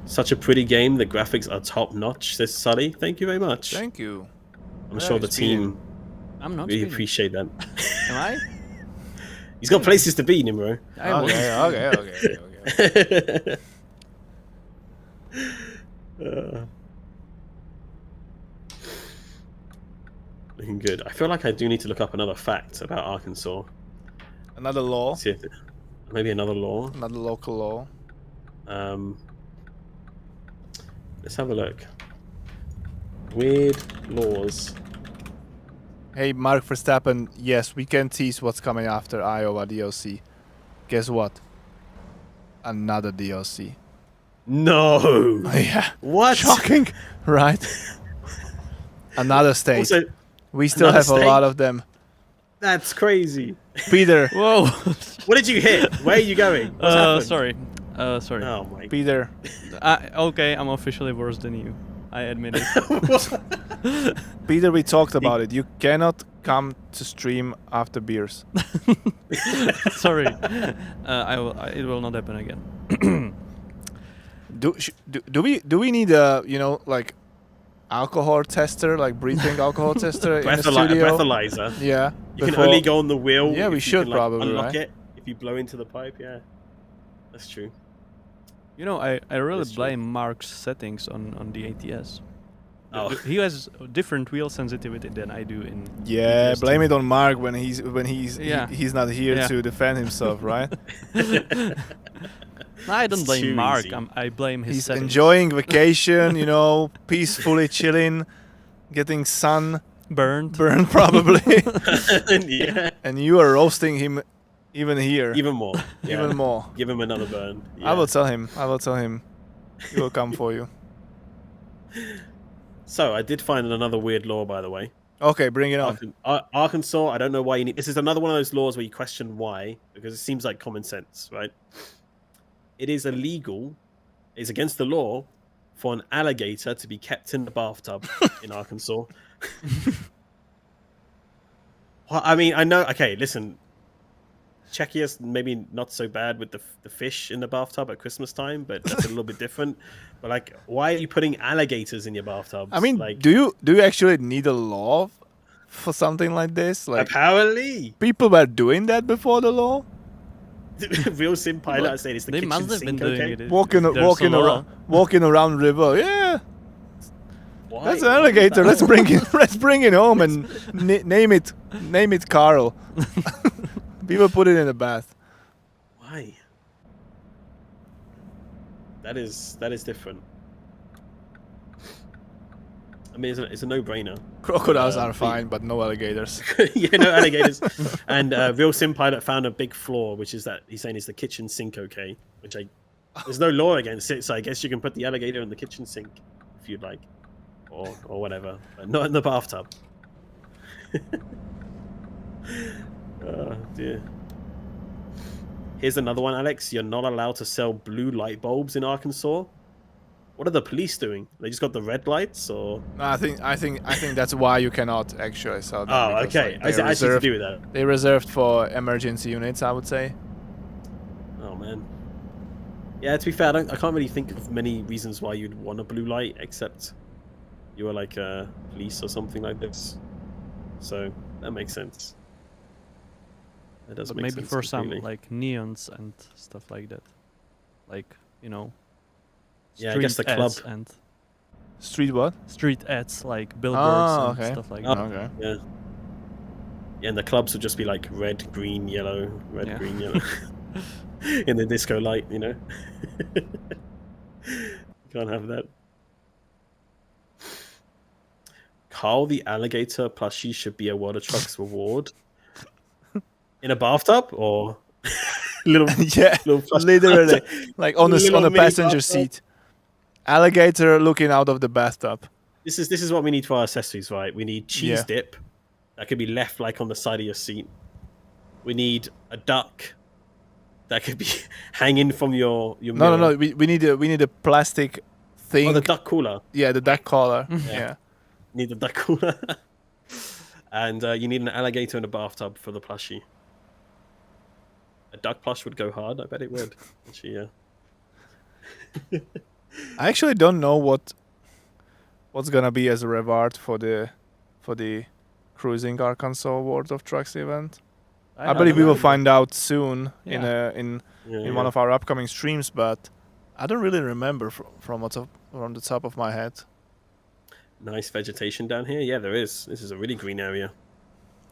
[SPEAKER 1] Such a pretty game. The graphics are top notch, says Sully. Thank you very much.
[SPEAKER 2] Thank you.
[SPEAKER 1] I'm sure the team really appreciate that.
[SPEAKER 3] Am I?
[SPEAKER 1] He's got places to be, Nemiro.
[SPEAKER 2] Okay.
[SPEAKER 1] Looking good. I feel like I do need to look up another fact about Arkansas.
[SPEAKER 2] Another law.
[SPEAKER 1] See if maybe another law.
[SPEAKER 2] Another local law.
[SPEAKER 1] Let's have a look. Weird laws.
[SPEAKER 2] Hey, Mark Verstappen, yes, we can tease what's coming after Iowa DLC. Guess what? Another DLC.
[SPEAKER 1] No!
[SPEAKER 2] Yeah.
[SPEAKER 1] What?
[SPEAKER 2] Shocking, right? Another state.
[SPEAKER 1] Also,
[SPEAKER 2] we still have a lot of them.
[SPEAKER 1] That's crazy.
[SPEAKER 2] Peter.
[SPEAKER 3] Whoa.
[SPEAKER 1] What did you hit? Where are you going? What's happened?
[SPEAKER 3] Sorry.
[SPEAKER 1] Oh my.
[SPEAKER 2] Peter.
[SPEAKER 3] Okay, I'm officially worse than you. I admit it.
[SPEAKER 2] Peter, we talked about it. You cannot come to stream after beers.
[SPEAKER 3] Sorry. It will not happen again.
[SPEAKER 2] Do we need a like alcohol tester, like breathing alcohol tester in the studio?
[SPEAKER 1] Breathalyzer.
[SPEAKER 2] Yeah.
[SPEAKER 1] You can only go on the wheel.
[SPEAKER 2] Yeah, we should probably
[SPEAKER 1] unlock
[SPEAKER 2] right?
[SPEAKER 1] it if you blow into the pipe. Yeah, that's true.
[SPEAKER 3] I really
[SPEAKER 1] That's true.
[SPEAKER 3] blame Mark's settings on the ATS.
[SPEAKER 1] Oh.
[SPEAKER 3] He has different wheel sensitivity than I do in.
[SPEAKER 2] Yeah,
[SPEAKER 3] ATS
[SPEAKER 2] blame
[SPEAKER 3] too.
[SPEAKER 2] it on Mark when he's
[SPEAKER 3] Yeah.
[SPEAKER 2] he's not here
[SPEAKER 3] Yeah.
[SPEAKER 2] to defend himself, right?
[SPEAKER 3] No, I don't
[SPEAKER 1] It's
[SPEAKER 3] blame
[SPEAKER 1] too
[SPEAKER 3] Mark.
[SPEAKER 1] easy.
[SPEAKER 3] I blame his
[SPEAKER 2] He's
[SPEAKER 3] settings.
[SPEAKER 2] enjoying vacation, peacefully chilling, getting sun
[SPEAKER 3] burned.
[SPEAKER 2] probably,
[SPEAKER 1] Yeah,
[SPEAKER 2] and you are roasting him even here,
[SPEAKER 1] even more. Yeah.
[SPEAKER 2] even more.
[SPEAKER 1] Give him another burn. Yeah.
[SPEAKER 2] I will tell him. He will come for you.
[SPEAKER 1] So I did find another weird law, by the way.
[SPEAKER 2] Okay, bring it on.
[SPEAKER 1] Arkansas. I don't know why you need. This is another one of those laws where you question why, because it seems like common sense, right? It is illegal. It's against the law for an alligator to be kept in the bathtub in Arkansas. Well, I mean, I know. Okay, listen. Czechia's maybe not so bad with the fish in the bathtub at Christmas time, but that's a little bit different. But like, why are you putting alligators in your bathtubs?
[SPEAKER 2] I mean,
[SPEAKER 1] like,
[SPEAKER 2] do you actually need a law for something like this? Like,
[SPEAKER 1] apparently,
[SPEAKER 2] people were doing that before the law.
[SPEAKER 1] Real Sim Pilot saying it's the
[SPEAKER 3] They
[SPEAKER 1] kitchen
[SPEAKER 3] must have
[SPEAKER 1] sink.
[SPEAKER 3] been doing
[SPEAKER 1] Okay,
[SPEAKER 3] it.
[SPEAKER 2] Walking around river. Yeah,
[SPEAKER 1] why?
[SPEAKER 2] that's an alligator. Let's bring it home and name it Carl. People put it in the bath.
[SPEAKER 1] Why? That is different. I mean, it's a no-brainer.
[SPEAKER 2] Crocodiles are fine, but no alligators.
[SPEAKER 1] Yeah, no alligators. And Real Sim Pilot found a big flaw, which is that he's saying is the kitchen sink okay? Which there's no law against it, so I guess you can put the alligator in the kitchen sink if you'd like, or whatever, but not in the bathtub. Oh dear. Here's another one, Alex. You're not allowed to sell blue light bulbs in Arkansas. What are the police doing? They just got the red lights, or?
[SPEAKER 2] No, I think that's why you cannot actually sell them.
[SPEAKER 1] Oh,
[SPEAKER 2] because,
[SPEAKER 1] okay.
[SPEAKER 2] like,
[SPEAKER 1] Is it actually to do with that?
[SPEAKER 2] They're reserved for emergency units, I would say.
[SPEAKER 1] Oh man. Yeah, to be fair, I can't really think of many reasons why you'd want a blue light, except you were like police or something like this. So that makes sense. That does
[SPEAKER 3] But
[SPEAKER 1] make
[SPEAKER 3] maybe
[SPEAKER 1] sense
[SPEAKER 3] for some
[SPEAKER 1] completely.
[SPEAKER 3] like neons and stuff like that, like
[SPEAKER 1] Yeah, I guess the club.
[SPEAKER 3] ads and
[SPEAKER 2] Street what?
[SPEAKER 3] street ads like billboards and
[SPEAKER 2] okay.
[SPEAKER 3] stuff like
[SPEAKER 1] Oh.
[SPEAKER 3] that.
[SPEAKER 2] Okay.
[SPEAKER 1] Yeah. Yeah, and the clubs would just be like red, green, yellow, red,
[SPEAKER 3] Yeah.
[SPEAKER 1] green, yellow. In the disco light, Can't have that. Carl the alligator plushie should be a World of Trucks reward. In a bathtub or little
[SPEAKER 2] Yeah,
[SPEAKER 1] little plush
[SPEAKER 2] literally,
[SPEAKER 1] bathtub?
[SPEAKER 2] like on
[SPEAKER 1] Little
[SPEAKER 2] a
[SPEAKER 1] mini
[SPEAKER 2] passenger
[SPEAKER 1] bathtub.
[SPEAKER 2] seat. Alligator looking out of the bathtub.
[SPEAKER 1] This is what we need for our accessories, right? We need cheese dip that could be left like on the side of your seat. We need a duck that could be hanging from your mirror.
[SPEAKER 2] No. We need a plastic thing.
[SPEAKER 1] Oh, the duck cooler.
[SPEAKER 2] Yeah, the duck collar. Yeah.
[SPEAKER 1] Need the duck cooler. And you need an alligator in a bathtub for the plushie. A duck plush would go hard. I bet it would. Actually, yeah.
[SPEAKER 2] I actually don't know what's gonna be as a reward for the Cruising Arkansas World of Trucks event. I believe we will find out soon in one of our upcoming streams, but I don't really remember from the top of my head.
[SPEAKER 1] Nice vegetation down here. Yeah, there is. This is a really green area.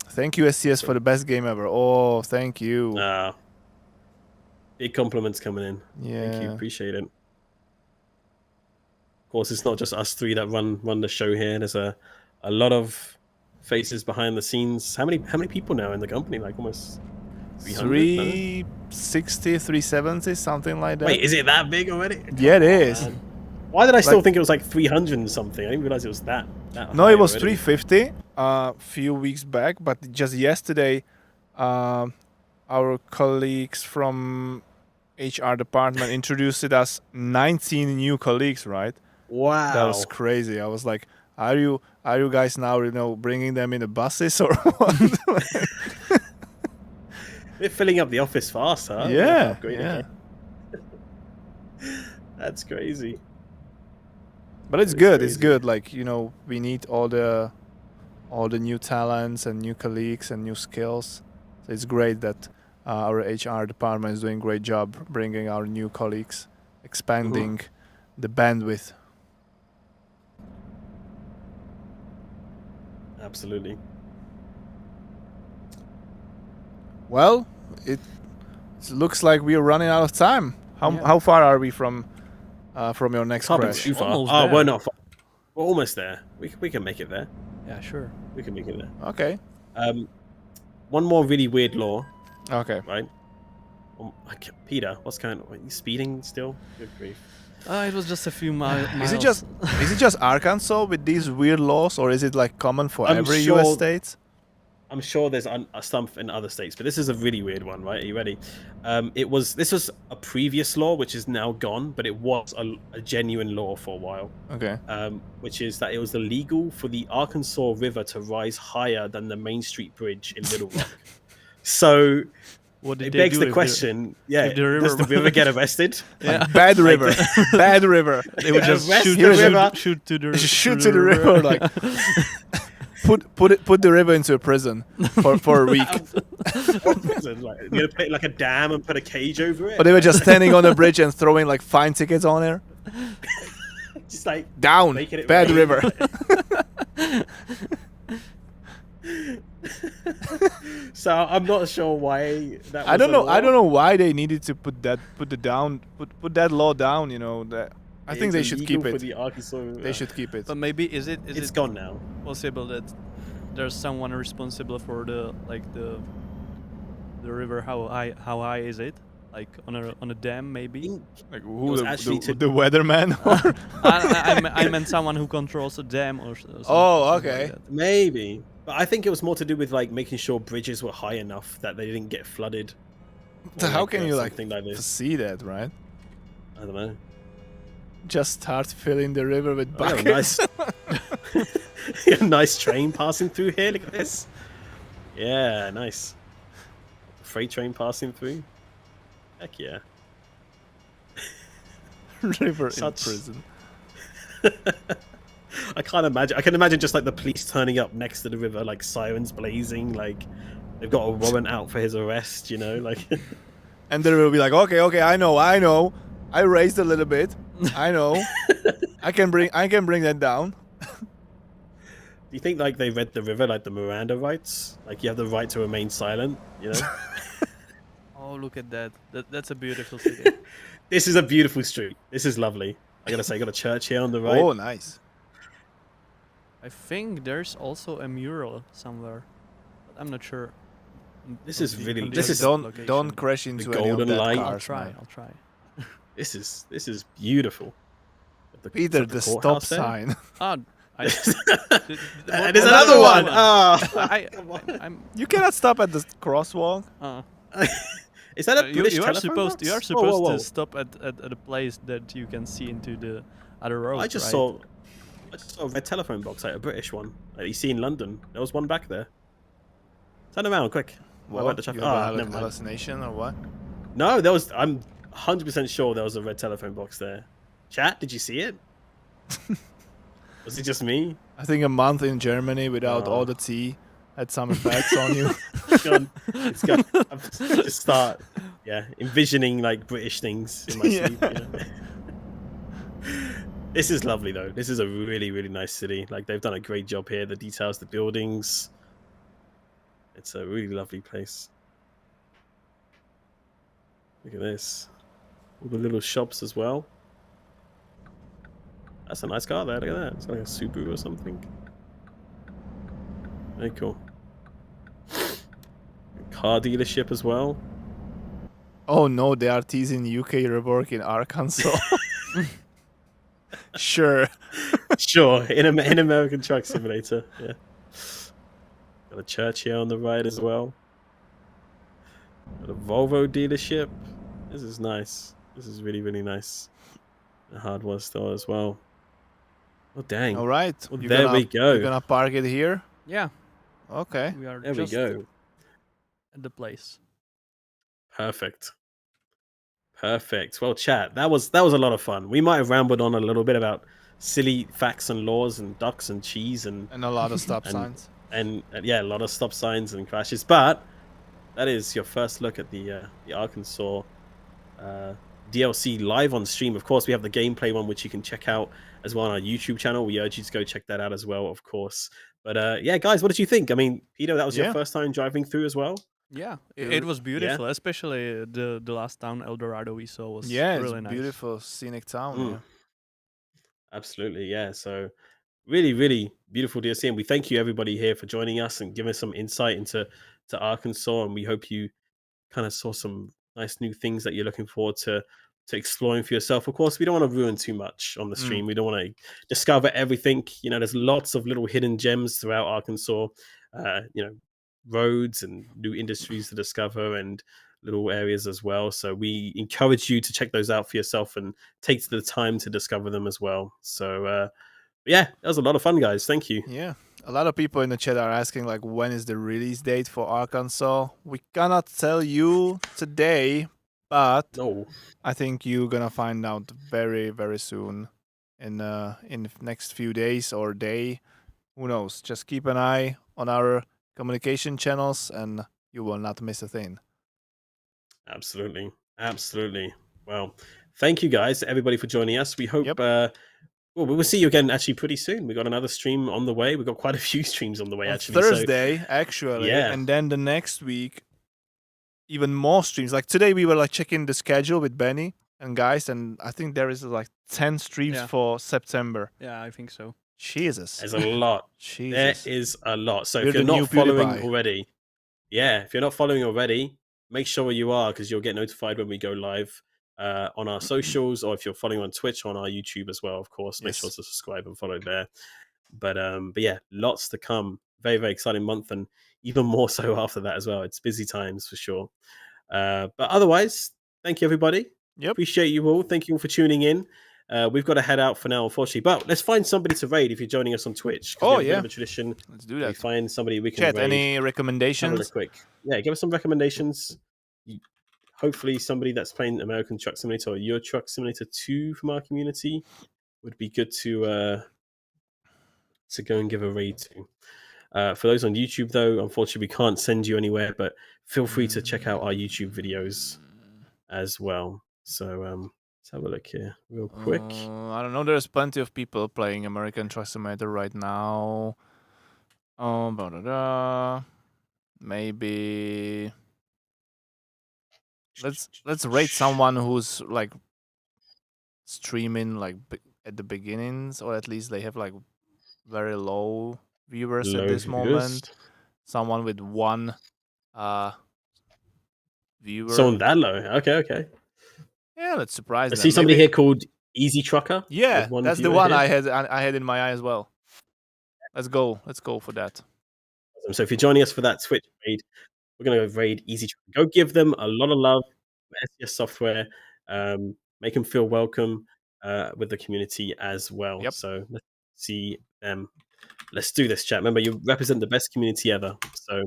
[SPEAKER 2] Thank you, SCS, for the best game ever. Oh, thank you.
[SPEAKER 1] Big compliments coming in.
[SPEAKER 2] Yeah.
[SPEAKER 1] Thank you. Appreciate it. Of course, it's not just us three that run the show here. There's a lot of faces behind the scenes. How many people now in the company? Like almost 300,
[SPEAKER 2] 360, 370, something like that.
[SPEAKER 1] Wait, is it that big already?
[SPEAKER 2] Yeah, it is.
[SPEAKER 1] Why did I still think it was like 300 and something? I didn't realize it was that
[SPEAKER 2] No, it was
[SPEAKER 1] already.
[SPEAKER 2] 350 a few weeks back, but just yesterday, our colleagues from HR department introduced us 19 new colleagues, right?
[SPEAKER 1] Wow.
[SPEAKER 2] That was crazy. I was like, are you guys now, bringing them in the buses or what?
[SPEAKER 1] They're filling up the office fast, huh?
[SPEAKER 2] Yeah.
[SPEAKER 1] That's crazy.
[SPEAKER 2] But it's good. It's good. Like, we need all the new talents and new colleagues and new skills. So it's great that our HR department is doing a great job bringing our new colleagues, expanding the bandwidth.
[SPEAKER 1] Absolutely.
[SPEAKER 2] Well, it looks like we are running out of time. How far are we from your next crash?
[SPEAKER 1] Too far.
[SPEAKER 3] Almost
[SPEAKER 1] We're not far. We're almost there. We can make it there.
[SPEAKER 3] Yeah, sure.
[SPEAKER 1] We can make it there.
[SPEAKER 2] Okay.
[SPEAKER 1] One more really weird law,
[SPEAKER 2] Okay.
[SPEAKER 1] right? Peter, what's going on? Are you speeding still? Good grief.
[SPEAKER 3] It was just a few miles.
[SPEAKER 2] Is it just Arkansas with these weird laws, or is it like common for
[SPEAKER 1] I'm
[SPEAKER 2] every
[SPEAKER 1] sure-
[SPEAKER 2] U.S. state?
[SPEAKER 1] I'm sure there's some in other states, but this is a really weird one, right? Are you ready? This was a previous law, which is now gone, but it was a genuine law for a while.
[SPEAKER 2] Okay.
[SPEAKER 1] Which is that it was illegal for the Arkansas River to rise higher than the Main Street Bridge in Little Rock. So
[SPEAKER 3] What did
[SPEAKER 1] it
[SPEAKER 3] they
[SPEAKER 1] begs
[SPEAKER 3] do
[SPEAKER 1] the
[SPEAKER 3] if
[SPEAKER 1] question:
[SPEAKER 3] if the
[SPEAKER 1] does the river get arrested?
[SPEAKER 3] Yeah.
[SPEAKER 2] Bad river. Bad river.
[SPEAKER 3] They would just
[SPEAKER 1] Arrest
[SPEAKER 3] shoot
[SPEAKER 1] the river.
[SPEAKER 3] shoot to the
[SPEAKER 2] Shoot to the river. Like put the river into a prison for a week.
[SPEAKER 1] Like, you're gonna put like a dam and put a cage over it.
[SPEAKER 2] But they were just standing on the bridge and throwing like fine tickets on there.
[SPEAKER 1] Just like
[SPEAKER 2] Down.
[SPEAKER 1] making it
[SPEAKER 2] Bad
[SPEAKER 1] rain.
[SPEAKER 2] river.
[SPEAKER 1] So I'm not sure why that.
[SPEAKER 2] I don't
[SPEAKER 1] was a
[SPEAKER 2] know. I
[SPEAKER 1] law.
[SPEAKER 2] don't know why they needed to put that law down. That I think
[SPEAKER 1] It's
[SPEAKER 2] they should
[SPEAKER 1] illegal
[SPEAKER 2] keep
[SPEAKER 1] for
[SPEAKER 2] it.
[SPEAKER 1] the Arkansas River.
[SPEAKER 2] They should keep it.
[SPEAKER 3] But maybe is it
[SPEAKER 1] It's gone now.
[SPEAKER 3] possible that there's someone responsible for the river? How high is it? Like on a dam maybe?
[SPEAKER 2] Like
[SPEAKER 1] It
[SPEAKER 2] who
[SPEAKER 1] was
[SPEAKER 2] the
[SPEAKER 1] actually
[SPEAKER 2] the weatherman? Or
[SPEAKER 3] I meant someone who controls a dam or something.
[SPEAKER 2] Oh,
[SPEAKER 3] something
[SPEAKER 2] okay.
[SPEAKER 3] like that.
[SPEAKER 1] Maybe, but I think it was more to do with like making sure bridges were high enough that they didn't get flooded.
[SPEAKER 2] So
[SPEAKER 1] Or,
[SPEAKER 2] how can you like
[SPEAKER 1] something like this?
[SPEAKER 2] see that, right?
[SPEAKER 1] I don't know.
[SPEAKER 2] Just start filling the river with
[SPEAKER 1] Oh,
[SPEAKER 2] buckets.
[SPEAKER 1] nice. A nice train passing through here. Look at this. Yeah, nice. Freight train passing through. Heck yeah.
[SPEAKER 2] River
[SPEAKER 1] Such-
[SPEAKER 2] in prison.
[SPEAKER 1] I can't imagine. I can imagine just like the police turning up next to the river, like sirens blazing, like they've got a warrant out for his arrest. Like.
[SPEAKER 2] And then we'll be like, okay, I know. I raised a little bit. I know. I can bring that down.
[SPEAKER 1] Do you think like they read the river like the Miranda rights? Like you have the right to remain silent.
[SPEAKER 3] Oh, look at that. That's a beautiful city.
[SPEAKER 1] This is a beautiful street. This is lovely. I gotta say, got a church here on the right.
[SPEAKER 2] Oh, nice.
[SPEAKER 3] I think there's also a mural somewhere, but I'm not sure.
[SPEAKER 1] This is
[SPEAKER 3] on the-
[SPEAKER 1] really-
[SPEAKER 3] on the
[SPEAKER 1] this is-
[SPEAKER 3] exact
[SPEAKER 2] Don't
[SPEAKER 3] location.
[SPEAKER 2] crash into any
[SPEAKER 1] golden
[SPEAKER 2] of that
[SPEAKER 1] light.
[SPEAKER 3] I'll
[SPEAKER 2] cars,
[SPEAKER 3] try.
[SPEAKER 2] man.
[SPEAKER 3] I'll try.
[SPEAKER 1] This is beautiful.
[SPEAKER 2] Peter,
[SPEAKER 1] Is that
[SPEAKER 2] the stop
[SPEAKER 1] courthouse there?
[SPEAKER 2] sign.
[SPEAKER 3] Ah,
[SPEAKER 1] There's another one.
[SPEAKER 2] You cannot stop at the crosswalk.
[SPEAKER 1] Is that a British
[SPEAKER 3] you are
[SPEAKER 1] telephone
[SPEAKER 3] supposed
[SPEAKER 1] box?
[SPEAKER 3] you are supposed
[SPEAKER 1] Whoa.
[SPEAKER 3] to stop at a place that you can see into the other road.
[SPEAKER 1] I just saw a red telephone box, like a British one, like you see in London. There was one back there. Turn around, quick.
[SPEAKER 2] What?
[SPEAKER 1] You
[SPEAKER 2] You have
[SPEAKER 1] never
[SPEAKER 2] a
[SPEAKER 1] mind.
[SPEAKER 2] hallucination or what?
[SPEAKER 1] No, I'm 100% sure there was a red telephone box there. Chat, did you see it? Was it just me?
[SPEAKER 2] I think a month in Germany without all the tea had some effects on you.
[SPEAKER 1] It's gone. I've just start, envisioning like British things in my sleep. You know? This is lovely though. This is a really, really nice city. Like they've done a great job here. The details, the buildings. It's a really lovely place. Look at this. All the little shops as well. That's a nice car there. Look at that. It's like a Subaru or something. Very cool. Car dealership as well.
[SPEAKER 2] Oh no, they are teasing UK rework in Arkansas. Sure.
[SPEAKER 1] Sure, in American Truck Simulator. Yeah. Got a church here on the right as well. Got a Volvo dealership. This is nice. This is really, really nice. A hardware store as well. Oh dang!
[SPEAKER 2] All right.
[SPEAKER 1] Well, there we go.
[SPEAKER 2] You're gonna park it here.
[SPEAKER 3] Yeah.
[SPEAKER 2] Okay.
[SPEAKER 3] We are
[SPEAKER 1] There we
[SPEAKER 3] just
[SPEAKER 1] go.
[SPEAKER 3] at the place.
[SPEAKER 1] Perfect. Perfect. Well, chat. That was a lot of fun. We might have rambled on a little bit about silly facts and laws and ducks and cheese and
[SPEAKER 2] And a lot of stop signs.
[SPEAKER 1] and yeah, a lot of stop signs and crashes. But that is your first look at the Arkansas DLC live on stream. Of course, we have the gameplay one, which you can check out as well on our YouTube channel. We urge you to go check that out as well, of course. But yeah, guys, what did you think? I mean, Peter, that was your first time driving through as well.
[SPEAKER 3] Yeah, it was beautiful, especially the last town, El Dorado, we saw was really nice.
[SPEAKER 2] Beautiful scenic town. Yeah.
[SPEAKER 1] Absolutely, yeah. So really, really beautiful DLC, and we thank you everybody here for joining us and giving us some insight into Arkansas, and we hope you kind of saw some nice new things that you're looking forward to exploring for yourself. Of course, we don't want to ruin too much on the stream. We don't want to discover everything. You know, there's lots of little hidden gems throughout Arkansas. You know, roads and new industries to discover and little areas as well. So we encourage you to check those out for yourself and take the time to discover them as well. So yeah, that was a lot of fun, guys. Thank you.
[SPEAKER 2] Yeah. A lot of people in the chat are asking, like, when is the release date for Arkansas? We cannot tell you today, but I think you're gonna find out very, very soon in the next few days or day. Who knows? Just keep an eye on our communication channels and you will not miss a thing.
[SPEAKER 1] Absolutely. Well, thank you guys, everybody, for joining us. We hope well, we will see you again actually pretty soon. We got another stream on the way. We got quite a few streams on the way, actually.
[SPEAKER 2] Thursday, actually. Yeah. And then the next week, even more streams. Like today, we were like checking the schedule with Benny and guys, and I think there is like 10 streams for September.
[SPEAKER 3] Yeah, I think so.
[SPEAKER 2] Jesus.
[SPEAKER 1] There's a lot.
[SPEAKER 2] Jesus.
[SPEAKER 1] There is a lot. So if you're not following already, if you're not following already, make sure you are, because you'll get notified when we go live. On our socials, or if you're following on Twitch, on our YouTube as well, of course. Make sure to subscribe and follow there. But yeah, lots to come. Very, very exciting month, and even more so after that as well. It's busy times for sure. But otherwise, thank you, everybody. Appreciate you all. Thank you all for tuning in. We've got to head out for now, unfortunately. But let's find somebody to raid if you're joining us on Twitch. Oh, yeah. We have a tradition.
[SPEAKER 2] Let's do that.
[SPEAKER 1] We find somebody we can
[SPEAKER 2] Chat,
[SPEAKER 1] raid.
[SPEAKER 2] any recommendations?
[SPEAKER 1] Quick. Yeah, give us some recommendations. Hopefully somebody that's playing American Truck Simulator or Euro Truck Simulator 2 from our community would be good to go and give a raid to. For those on YouTube, though, unfortunately, we can't send you anywhere, but feel free to check out our YouTube videos as well. So let's have a look here real quick.
[SPEAKER 2] I don't know. There's plenty of people playing American Truck Simulator right now. Maybe... Let's rate someone who's like streaming like at the beginnings, or at least they have like very low viewers at this moment. Someone with one viewer.
[SPEAKER 1] Someone that low? Okay.
[SPEAKER 2] Yeah, let's surprise them.
[SPEAKER 1] I see somebody here called Easy Trucker.
[SPEAKER 2] Yeah, that's the one I had in my eye as well. Let's go. Let's go for that.
[SPEAKER 1] So if you're joining us for that Twitch raid, we're going to raid Easy Train. Go give them a lot of love for SCS Software. Make them feel welcome with the community as well.
[SPEAKER 2] Yep.
[SPEAKER 1] So let's see them. Let's do this, chat. Remember, you represent the best community ever. So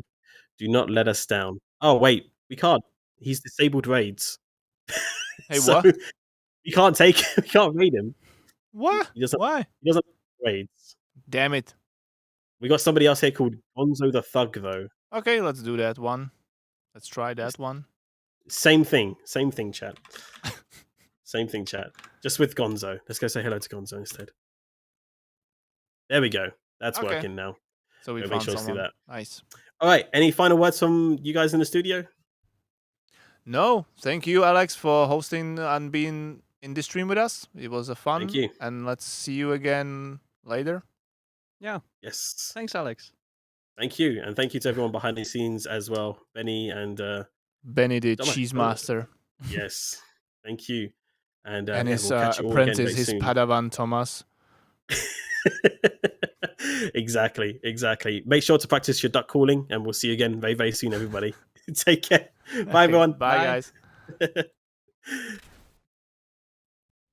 [SPEAKER 1] do not let us down. Oh, wait. We can't. He's disabled raids.
[SPEAKER 2] Hey,
[SPEAKER 1] so
[SPEAKER 2] what?
[SPEAKER 1] we can't raid him.
[SPEAKER 2] What? Why?
[SPEAKER 1] He doesn't have raids.
[SPEAKER 2] Damn it.
[SPEAKER 1] We got somebody else here called Gonzo the Thug, though.
[SPEAKER 2] Okay, let's do that one. Let's try that one.
[SPEAKER 1] Same thing, chat. Same thing, chat. Just with Gonzo. Let's go say hello to Gonzo instead. There we go. That's
[SPEAKER 2] Okay.
[SPEAKER 1] working now.
[SPEAKER 2] So we
[SPEAKER 1] Make
[SPEAKER 2] found
[SPEAKER 1] sure to do
[SPEAKER 2] someone.
[SPEAKER 1] that.
[SPEAKER 2] Nice.
[SPEAKER 1] All right. Any final words from you guys in the studio?
[SPEAKER 2] No, thank you, Alex, for hosting and being in this stream with us. It was a fun.
[SPEAKER 1] Thank you.
[SPEAKER 2] And let's see you again later.
[SPEAKER 3] Yeah.
[SPEAKER 1] Yes.
[SPEAKER 3] Thanks, Alex.
[SPEAKER 1] Thank you. And thank you to everyone behind the scenes as well. Benny and
[SPEAKER 2] Benny the
[SPEAKER 1] Thomas.
[SPEAKER 2] Cheese Master.
[SPEAKER 1] Yes. Thank you. And
[SPEAKER 2] his
[SPEAKER 1] we'll catch you all again
[SPEAKER 2] apprentice,
[SPEAKER 1] very
[SPEAKER 2] his
[SPEAKER 1] soon.
[SPEAKER 2] Padawan Thomas.
[SPEAKER 1] Exactly. Make sure to practice your duck calling, and we'll see you again very, very soon, everybody. Take care. Bye, everyone.
[SPEAKER 2] Bye, guys.